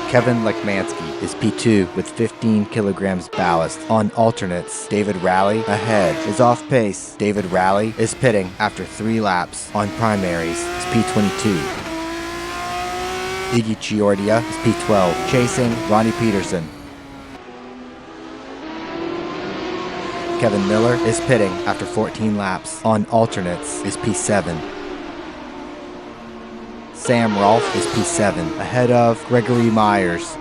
Kevin Lekmansky is P2 with 15 kilograms ballast. On alternates, David Raleigh ahead is off pace. David Raleigh is pitting after 3 laps. On primaries is P22. Iggy Chiordia is P12, chasing Ronnie Peterson. Kevin Miller is pitting after 14 laps. On alternates is P7. Sam Rolfe is P7, ahead of Gregory Myers.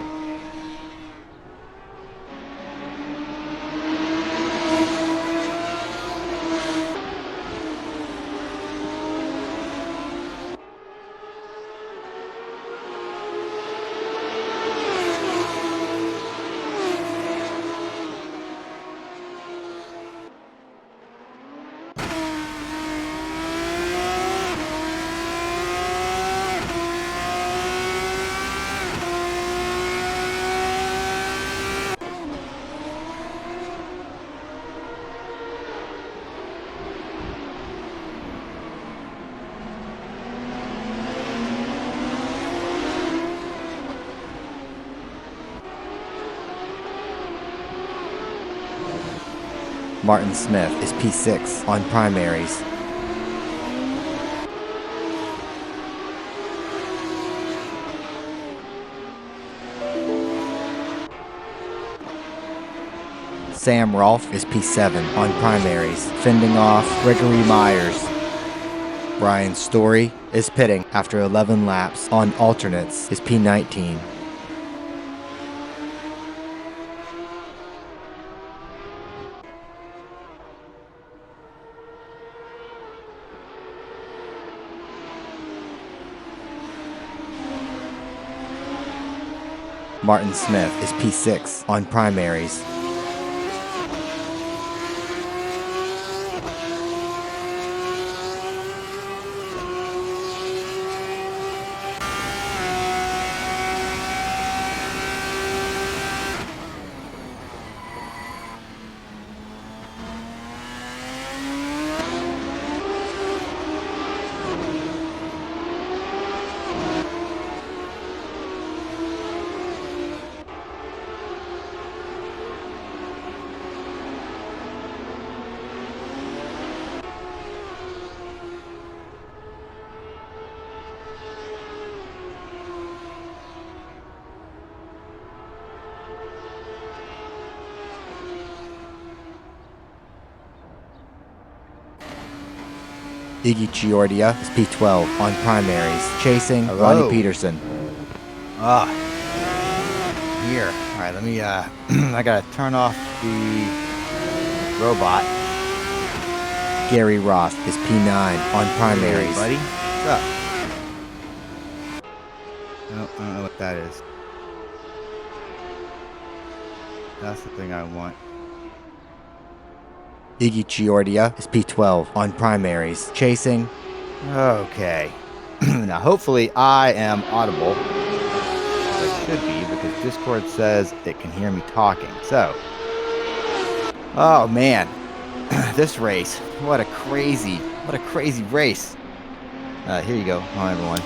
Martin Smith is P6 on primaries. Sam Rolfe is P7 on primaries, fending off Gregory Myers. Brian Story is pitting after 11 laps. On alternates is P19. Martin Smith is P6 on primaries. Iggy Chiordia is P12 on primaries, chasing Ronnie Peterson. Here. All right, let me, I gotta turn off the robot. Gary Roth is P9 on primaries. Hey, buddy. What's up? I don't know what that is. That's the thing I want. Iggy Chiordia is P12 on primaries, chasing. Okay. Now, hopefully I am audible. I should be, because Discord says it can hear me talking. So, oh man, this race. What a crazy race. Here you go. Hi, everyone.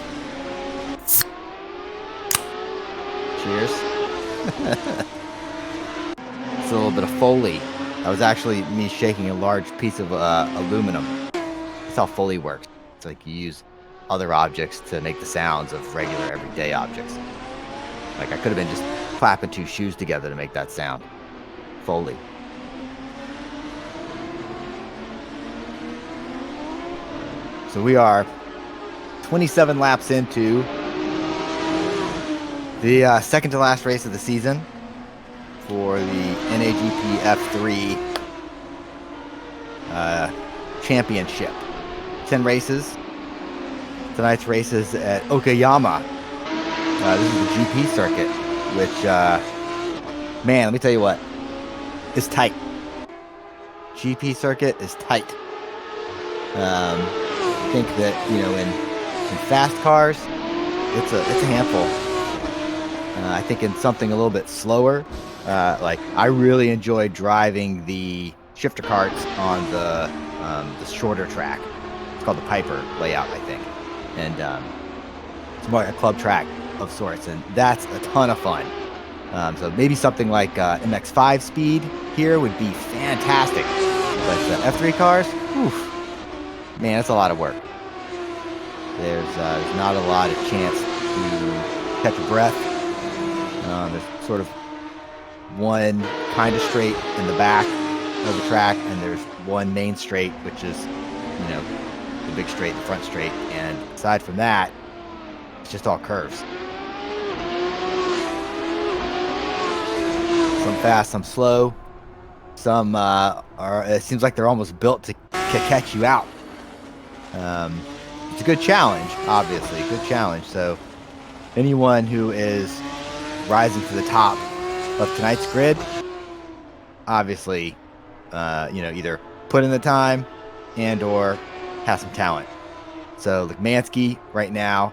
Cheers. It's a little bit of Foley. That was actually me shaking a large piece of aluminum. That's how Foley works. It's like you use other objects to make the sounds of regular everyday objects. Like I could have been just clapping two shoes together to make that sound. Foley. So we are 27 laps into the second to last race of the season for the NAGP F3 championship. 10 races. Tonight's race is at Okayama. This is the GP circuit, which, man, let me tell you what, it's tight. GP circuit is tight. I think that, you know, in fast cars, it's a handful. I think in something a little bit slower, like I really enjoy driving the shifter carts on the shorter track. It's called the Piper layout, I think, and it's more like a club track of sorts, and that's a ton of fun. So maybe something like MX-5 speed here would be fantastic, but F3 cars, oof, man, that's a lot of work. There's not a lot of chance to catch a breath. There's sort of one kind of straight in the back of the track, and there's one main straight, which is, you know, the big straight, the front straight, and aside from that, it's just all curves. Some fast, some slow, some it seems like they're almost built to catch you out. It's a good challenge, obviously, good challenge. So anyone who is rising to the top of tonight's grid, obviously, you know, either put in the time and or has some talent. So Lukmansky right now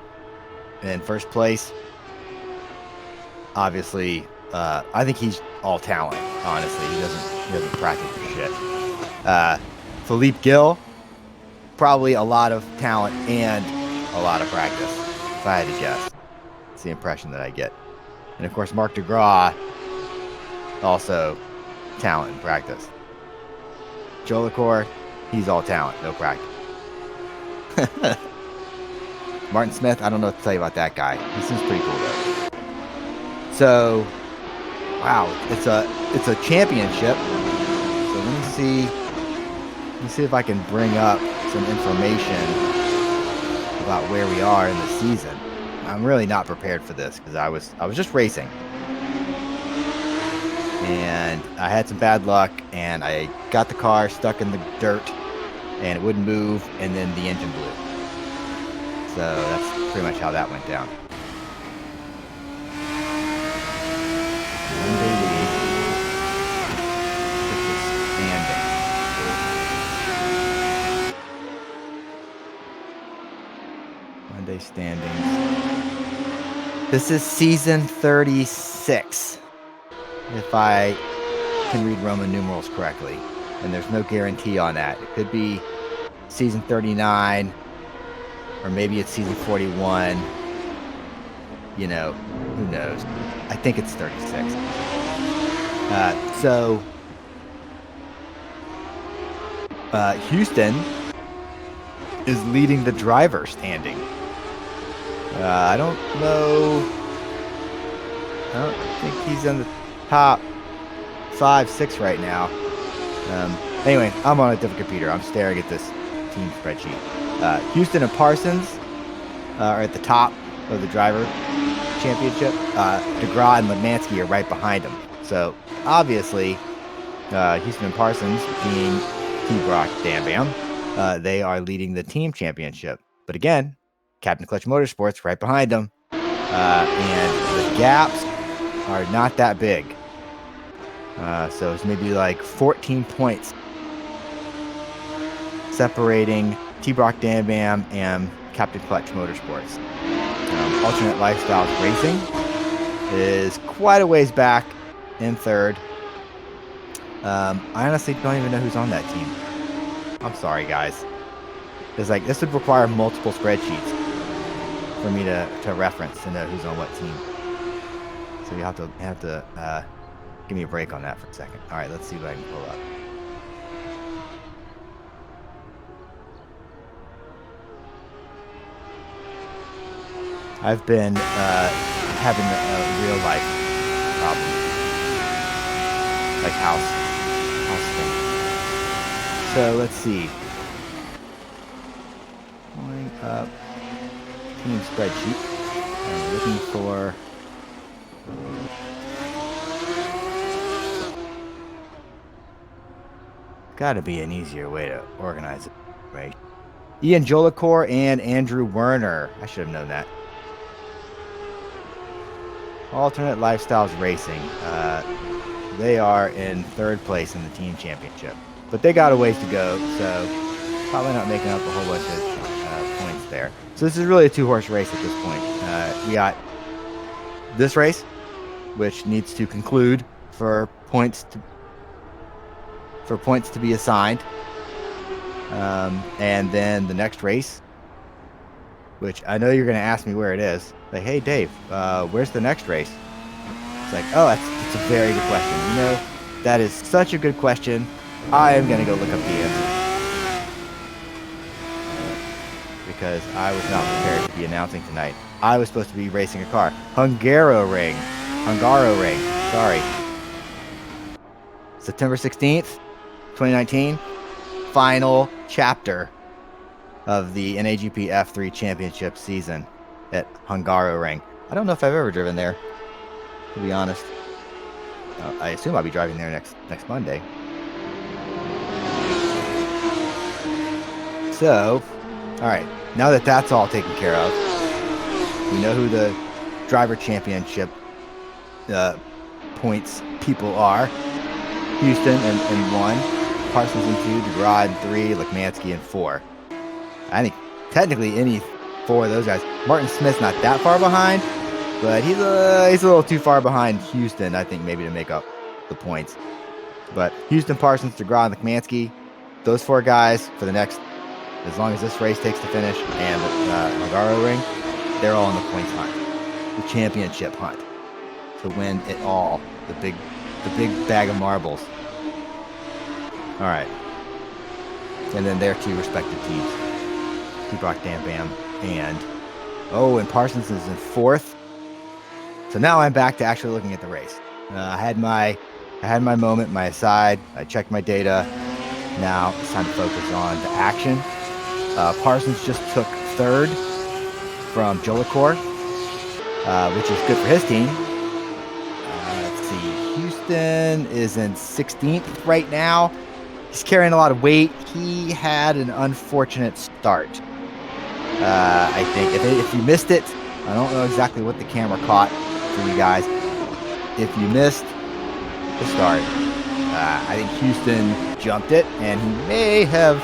in first place, obviously, I think he's all talent, honestly. He doesn't practice for shit. Philippe Gill, probably a lot of talent and a lot of practice, if I had to guess. It's the impression that I get. And of course, Marc DeGraw, also talent and practice. Joe LaCour, he's all talent, no practice. Martin Smith, I don't know what to tell you about that guy. He seems pretty cool though. So, wow, it's a championship. So let me see if I can bring up some information about where we are in the season. I'm really not prepared for this because I was just racing, and I had some bad luck, and I got the car stuck in the dirt, and it wouldn't move, and then the engine blew. So that's pretty much how that went down. Monday standings. This is season 36, if I can read Roman numerals correctly, and there's no guarantee on that. It could be season 39, or maybe it's season 41. You know, who knows? I think it's 36. So Houston is leading the driver standing. I don't know. I don't think he's in the top 5, 6 right now. Anyway, I'm on a different computer. I'm staring at this team spreadsheet. Houston and Parsons are at the top of the driver championship. DeGraw and Lukmansky are right behind them. So obviously, Houston and Parsons, being T-Brock Dan Bam, they are leading the team championship. But again, Captain Clutch Motorsports right behind them, and the gaps are not that big. So it's maybe like 14 points separating T-Brock Dan Bam and Captain Clutch Motorsports. Alternate Lifestyles Racing is quite a ways back in third. I honestly don't even know who's on that team. I'm sorry, guys. It's like this would require multiple spreadsheets for me to reference to know who's on what team. So you have to give me a break on that for a second. All right, let's see what I can pull up. I've been having a real life problem, like house thing. So let's see. Pulling up team spreadsheet. I'm looking for. Got to be an easier way to organize it, right? Ian Jolicoeur and Andrew Werner. I should have known that. Alternate Lifestyles Racing. They are in third place in the team championship, but they got a ways to go, so probably not making up a whole bunch of points there. So this is really a two-horse race at this point. We got this race, which needs to conclude for points to be assigned, and then the next race, which I know you're going to ask me where it is. Like, hey Dave, where's the next race? It's like, oh, that's a very good question. You know, that is such a good question. I am going to go look up the answer because I was not prepared to be announcing tonight. I was supposed to be racing a car. Hungaroring. Sorry. September 16th, 2019. Final chapter of the NAGP F3 Championship season at Hungaroring. I don't know if I've ever driven there, to be honest. I assume I'll be driving there next Monday. So, all right, now that that's all taken care of, we know who the driver championship points people are. Houston in 1, Parsons in 2, DeGraw in 3, Lekmansky in 4. I think technically any 4 of those guys. Martin Smith's not that far behind, but he's a little too far behind Houston, I think, maybe to make up the points. But Houston, Parsons, DeGraw, and Lekmansky, those 4 guys for the next, as long as this race takes to finish, and Hungaroring, they're all in the points hunt, the championship hunt, to win it all, the big bag of marbles. All right, and then their 2 respective teams, T-Brock, Dan Bam, and Parsons is in 4th. So now I'm back to actually looking at the race. I had my moment, my aside. I checked my data. Now it's time to focus on the action. Parsons just took 3rd from Jolicoeur, which is good for his team. Let's see. Houston is in 16th right now. He's carrying a lot of weight. He had an unfortunate start. I think if you missed it, I don't know exactly what the camera caught for you guys. If you missed the start, I think Houston jumped it, and he may have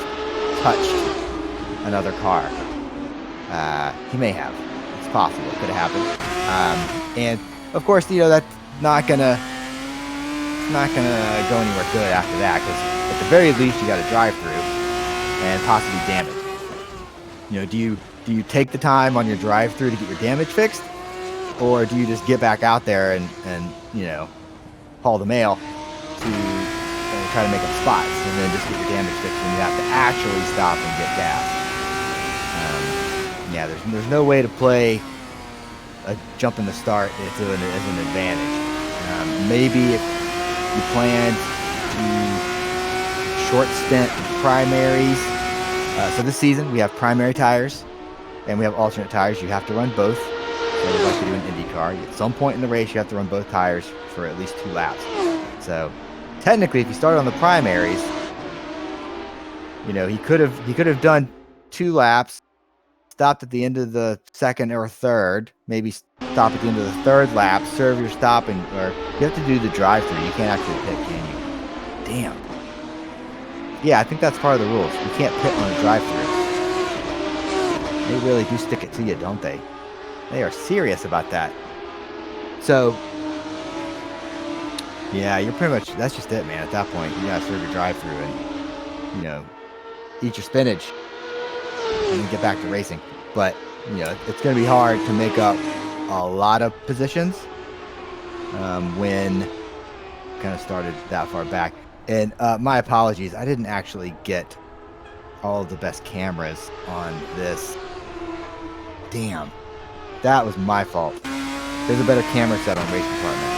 touched another car. He may have. It's possible. It could have happened. And of course, you know, that's not gonna go anywhere good after that, because at the very least you got to drive through and possibly damage. You know, do you take the time on your drive through to get your damage fixed, or do you just get back out there and you know, haul the mail to try to make up spots and then just get your damage fixed when you have to actually stop and get gas? Yeah, there's no way to play a jump in the start as an advantage. Maybe if you plan to short stint primaries. So this season we have primary tires and we have alternate tires. You have to run both. So like you do in IndyCar. At some point in the race, you have to run both tires for at least 2 laps. So technically, if you started on the primaries, you know, he could have done 2 laps, stopped at the end of the 2nd or 3rd, maybe stop at the end of the 3rd lap, serve your stop, or you have to do the drive-through. You can't actually pit, can you? Damn. Yeah, I think that's part of the rules. You can't pit on a drive-through. They really do stick it to you, don't they? They are serious about that. So, yeah, you're pretty much, that's just it, man. At that point, you gotta serve your drive-through and, you know, eat your spinach and then get back to racing. But, you know, it's gonna be hard to make up a lot of positions when kind of started that far back. And my apologies, I didn't actually get all of the best cameras on this. Damn. That was my fault. There's a better camera set on Race Department,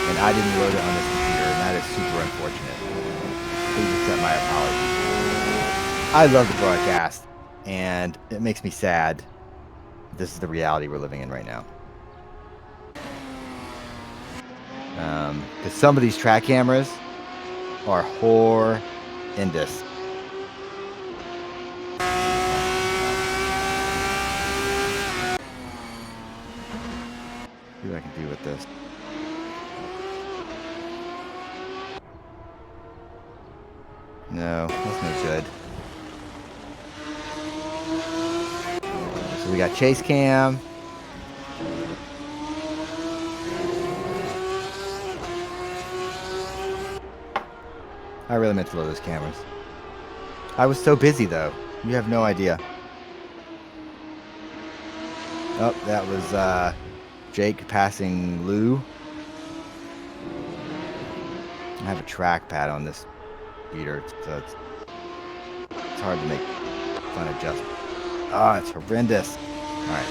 and I didn't load it on this computer, and that is super unfortunate. Please accept my apologies. I love the broadcast, and it makes me sad. This is the reality we're living in right now. Because some of these track cameras are horrendous. See what I can do with this. No, that's no good. So we got chase cam. I really meant to load those cameras. I was so busy though. You have no idea. Oh, that was Jake passing Lou. I have a trackpad on this beater, so it's hard to make fun adjustment. Oh, it's horrendous. All right.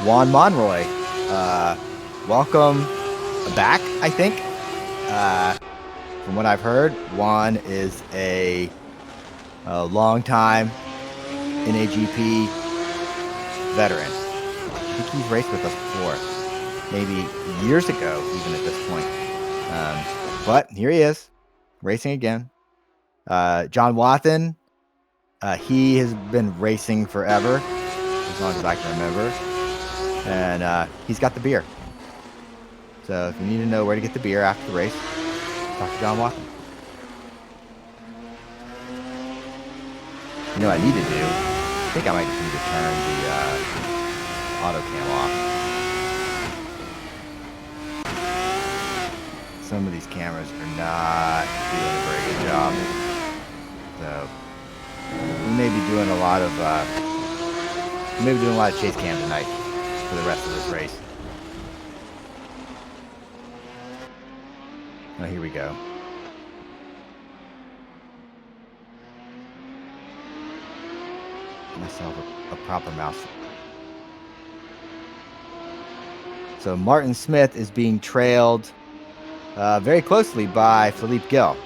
Juan Monroy, welcome back, I think. From what I've heard, Juan is a long-time NAGP veteran. I think he's raced with us before, maybe years ago, even at this point. But here he is, racing again. John Wathen, he has been racing forever, as long as I can remember. And he's got the beer. So if you need to know where to get the beer after the race, talk to John Wathen. You know what I need to do? I think I might just need to turn the auto cam off. Some of these cameras are not doing a very good job. So we may be doing a lot of chase cam tonight for the rest of this race. Oh, here we go. Myself a proper mouse. So Martin Smith is being trailed very closely by Philippe Gill.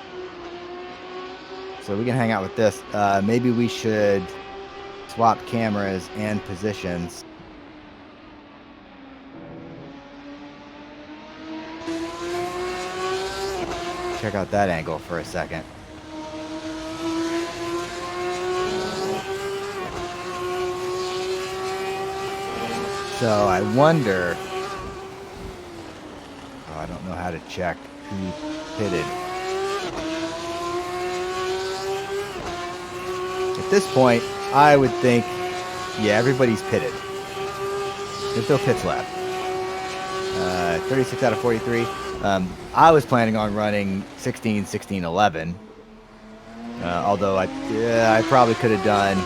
So we can hang out with this. Maybe we should swap cameras and positions. Check out that angle for a second. So I wonder, I don't know how to check who pitted. At this point, I would think, yeah, everybody's pitted. There's no pits left. 36 out of 43. I was planning on running 16, 16, 11. Although I probably could have done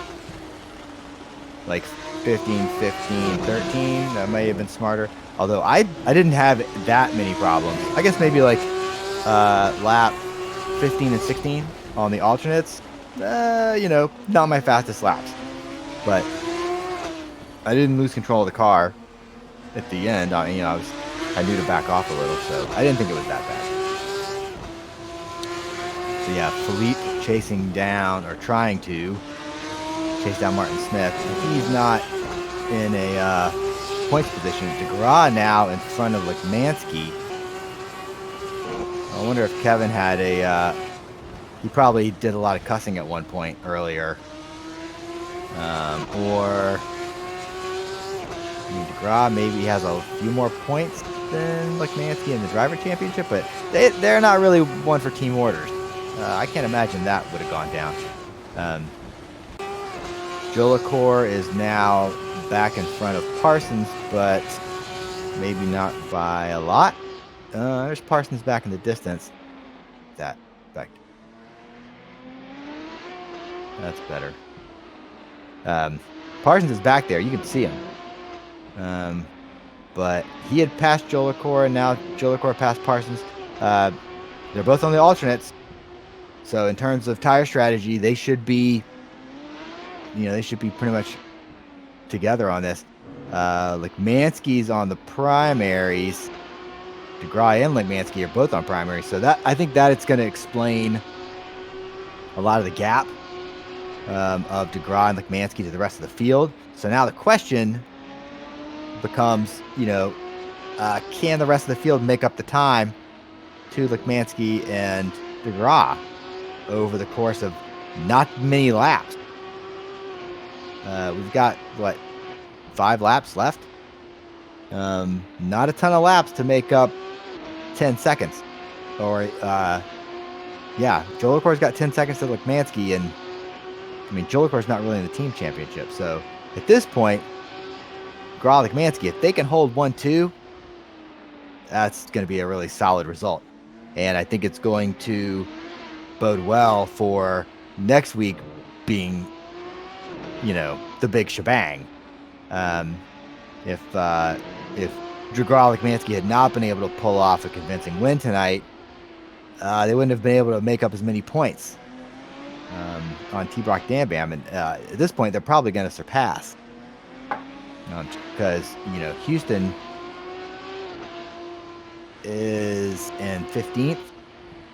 like 15, 15, 13. That may have been smarter. Although I didn't have that many problems. I guess maybe like lap 15 and 16 on the alternates. Not my fastest laps. But I didn't lose control of the car at the end. I knew to back off a little, so I didn't think it was that bad. So yeah, Philippe chasing down, or trying to chase down Martin Smith. He's not in a points position. DeGraw now in front of Mansky. I wonder if Kevin had he probably did a lot of cussing at one point earlier. Or DeGraw maybe has a few more points than Mansky in the driver championship, but they're not really one for team orders. I can't imagine that would have gone down. Jolicoeur is now back in front of Parsons, but maybe not by a lot. There's Parsons back in the distance. That's better. Parsons is back there. You can see him. But he had passed Jolicoeur, and now Jolicoeur passed Parsons. They're both on the alternates. So in terms of tire strategy, they should be pretty much together on this. Lekmansky's on the primaries. DeGraw and Lekmansky are both on primaries. So I think that it's going to explain a lot of the gap of DeGraw and Lekmansky to the rest of the field. So now the question becomes, can the rest of the field make up the time to Lekmansky and DeGraw over the course of not many laps? We've got, 5 laps left? Not a ton of laps to make up 10 seconds. Or, Joel Lacour's got 10 seconds to Lekmansky, and Joel Lacour's not really in the team championship. So at this point, DeGraw, Lekmansky, if they can hold 1-2, that's going to be a really solid result. And I think it's going to bode well for next week being, the big shebang. If DeGraw, Lekmansky had not been able to pull off a convincing win tonight, they wouldn't have been able to make up as many points on T-Brock Dam Bam. And at this point, they're probably going to surpass. Because, Houston is in 15th.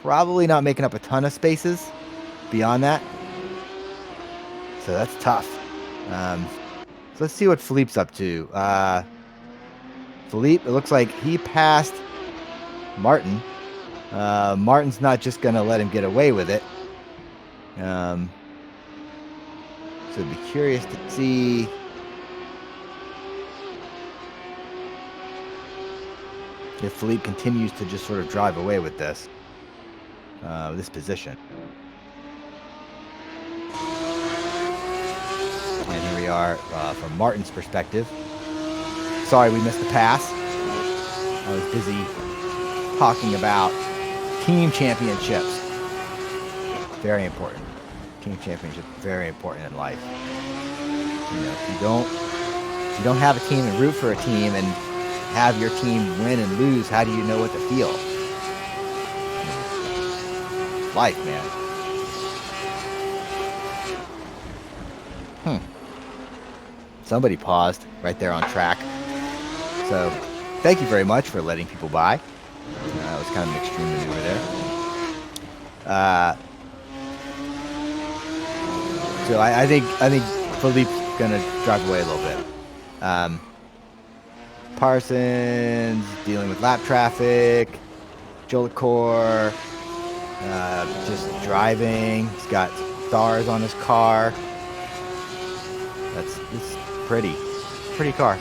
Probably not making up a ton of spaces beyond that. So that's tough. So let's see what Philippe's up to. Philippe, it looks like he passed Martin. Martin's not just going to let him get away with it. So I'd be curious to see if Philippe continues to just sort of drive away with this position. And here we are from Martin's perspective. Sorry we missed the pass. I was busy talking about team championships. Very important. Team championship, very important in life. If you don't have a team and root for a team and have your team win and lose, how do you know what to feel? Life, man. Somebody paused right there on track. So, thank you very much for letting people by. That was kind of an extreme maneuver there. So I think Philippe's gonna drive away a little bit. Parsons dealing with lap traffic. Joel Lacour just driving. He's got stars on his car. It's pretty car.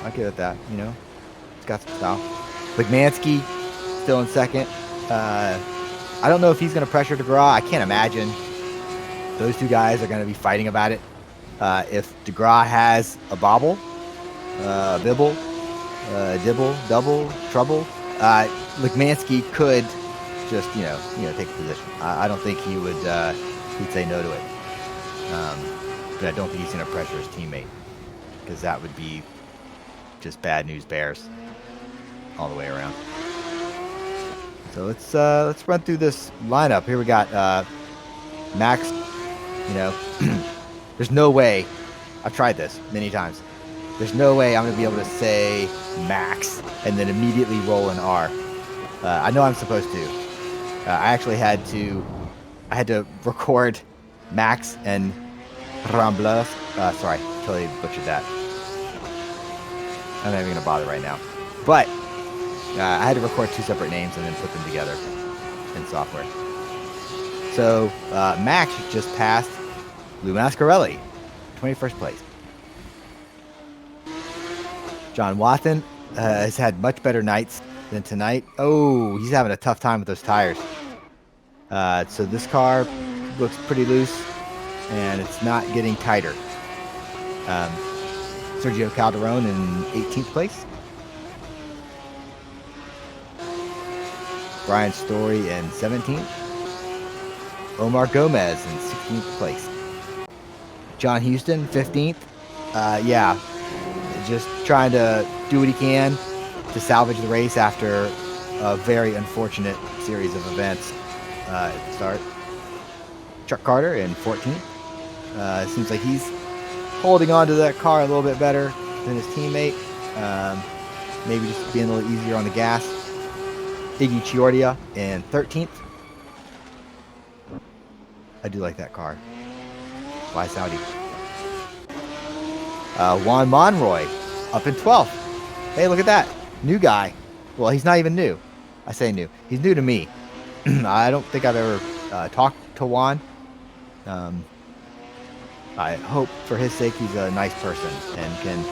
I'll give it that. It's got some style. Lekmansky still in second. I don't know if he's gonna pressure DeGraw. I can't imagine. Those two guys are going to be fighting about it. If DeGraw has a bobble, bibble, dibble, double, trouble, Lekmansky could just, take a position. I don't think he'd say no to it. But I don't think he's going to pressure his teammate, because that would be just bad news bears all the way around. So let's run through this lineup. Here we got Max. There's no way. I've tried this many times. There's no way I'm going to be able to say Max and then immediately roll an R. I know I'm supposed to. I actually had to record Max and Rambla. Sorry, totally butchered that. I'm not even going to bother right now. But I had to record 2 separate names and then put them together in software. So Max just passed Lou Mascarelli, 21st place. John Watson has had much better nights than tonight. Oh, he's having a tough time with those tires. So this car looks pretty loose, and it's not getting tighter. Sergio Calderon in 18th place. Brian Story in 17th. Omar Gomez in 16th place. John Houston, 15th. Just trying to do what he can to salvage the race after a very unfortunate series of events at the start. Chuck Carter in 14th. Seems like he's holding on to that car a little bit better. than his teammate. Maybe just being a little easier on the gas. Iggy Chiordia in 13th. I do like that car. Why Saudi? Juan Monroy up in 12th. Hey, look at that. New guy. Well, he's not even new. I say new. He's new to me. I don't think I've ever talked to Juan. I hope for his sake he's a nice person and can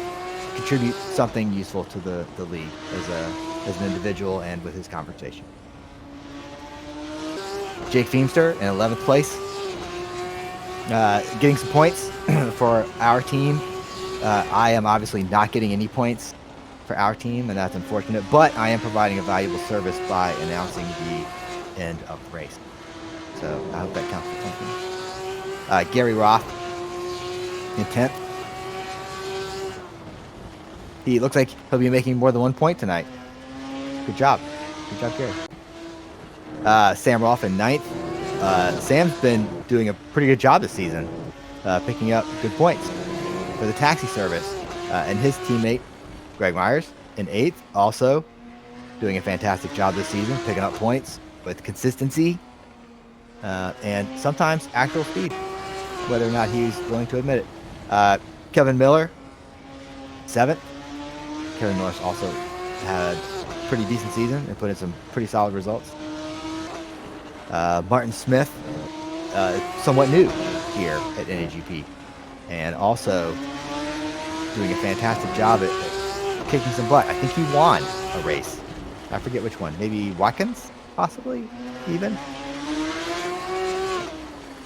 contribute something useful to the league as an individual and with his conversation. Jake Feemster in 11th place. Getting some points for our team. I am obviously not getting any points for our team, and that's unfortunate, but I am providing a valuable service by announcing the end of the race. So I hope that counts for something. Gary Roth in 10th. He looks like he'll be making more than 1 point tonight. Good job. Good job, Gary. Sam Rolfe in 9th. Sam's been doing a pretty good job this season, picking up good points for the taxi service. And his teammate, Greg Myers, in 8th, also doing a fantastic job this season, picking up points with consistency and sometimes actual speed, whether or not he's willing to admit it. Kevin Miller, 7th. Kevin Norris also had a pretty decent season and put in some pretty solid results. Martin Smith, somewhat new here at NAGP, and also doing a fantastic job at kicking some butt. I think he won a race. I forget which one. Maybe Watkins, possibly, even.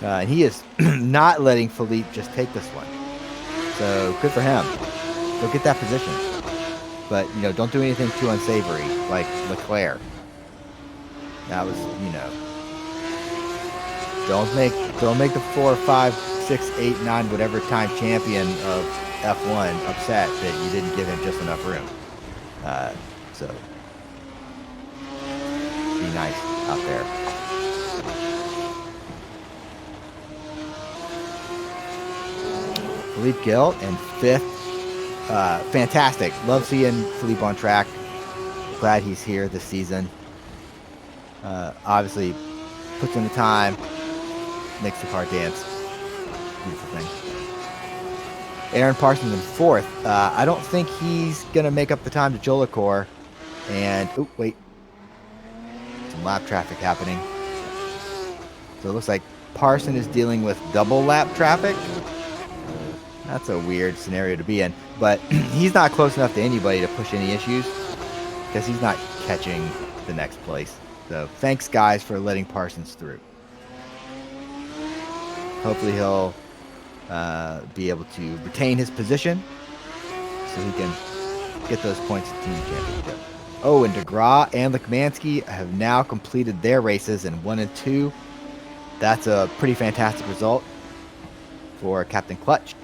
And he is not letting Philippe just take this one. So good for him. Go get that position. But, don't do anything too unsavory, like Leclerc. That was, don't make the 4, 5, 6, 8, 9, whatever time champion of F1 upset that you didn't give him just enough room. So be nice out there. Philippe Gill in 5th. Fantastic. Love seeing Philippe on track. Glad he's here this season. Obviously, puts in the time, makes the car dance. Beautiful thing. Aaron Parsons in 4th. I don't think he's going to make up the time to Jolicoeur. And, oh, wait. Some lap traffic happening. So it looks like Parson is dealing with double lap traffic. That's a weird scenario to be in. But he's not close enough to anybody to push any issues because he's not catching the next place. So thanks, guys, for letting Parsons through. Hopefully he'll be able to retain his position so he can get those points at team championship. Oh, and DeGraw and Lekmansky have now completed their races in 1 and 2. That's a pretty fantastic result for Captain Clutch.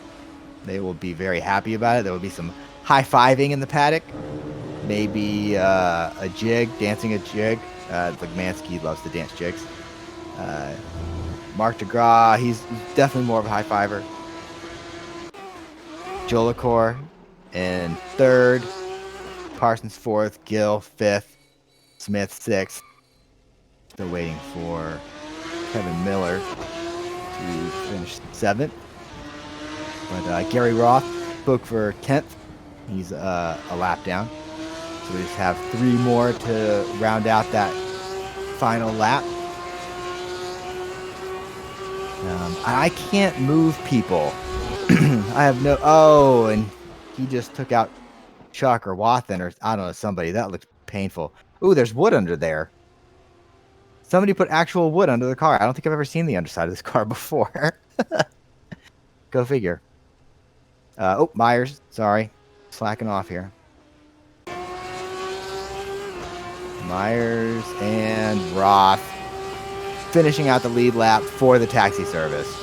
They will be very happy about it. There will be some high-fiving in the paddock. Maybe a jig, dancing a jig. Lekmansky loves to dance jigs. Mark DeGraw, he's definitely more of a high-fiver. Jolicoeur in 3rd. Parsons 4th. Gill 5th. Smith 6th. Still waiting for Kevin Miller to finish 7th. But Gary Roth booked for 10th. He's a lap down. So we just have 3 more to round out that final lap. I can't move people. I have no... Oh, and he just took out Chuck or Wathan or, I don't know, somebody. That looks painful. Ooh, there's wood under there. Somebody put actual wood under the car. I don't think I've ever seen the underside of this car before. Go figure. Oh, Myers. Sorry. Slacking off here. Myers and Roth finishing out the lead lap for the taxi service.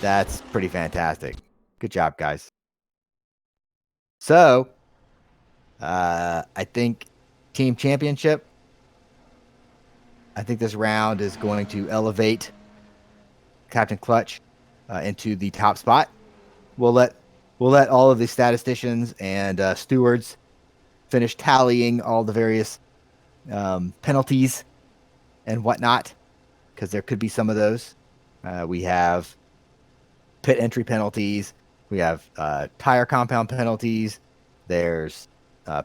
That's pretty fantastic. Good job, guys. So, I think team championship. I think this round is going to elevate Captain Clutch into the top spot. We'll we'll let all of the statisticians and stewards finish tallying all the various penalties and whatnot, because there could be some of those. We have pit entry penalties. We have tire compound penalties. There's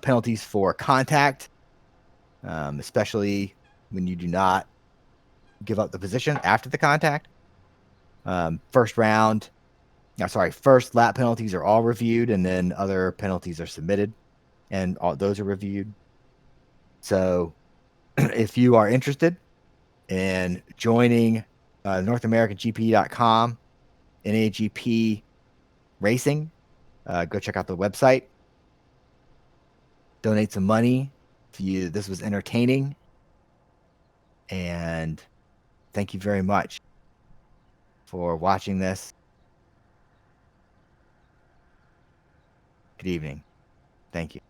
penalties for contact, especially when you do not give up the position after the contact. First lap penalties are all reviewed, and then other penalties are submitted, and all those are reviewed. So if you are interested in joining NorthAmericanGP.com, NAGP Racing, go check out the website. Donate some money if this was entertaining. And thank you very much for watching this. Good evening. Thank you.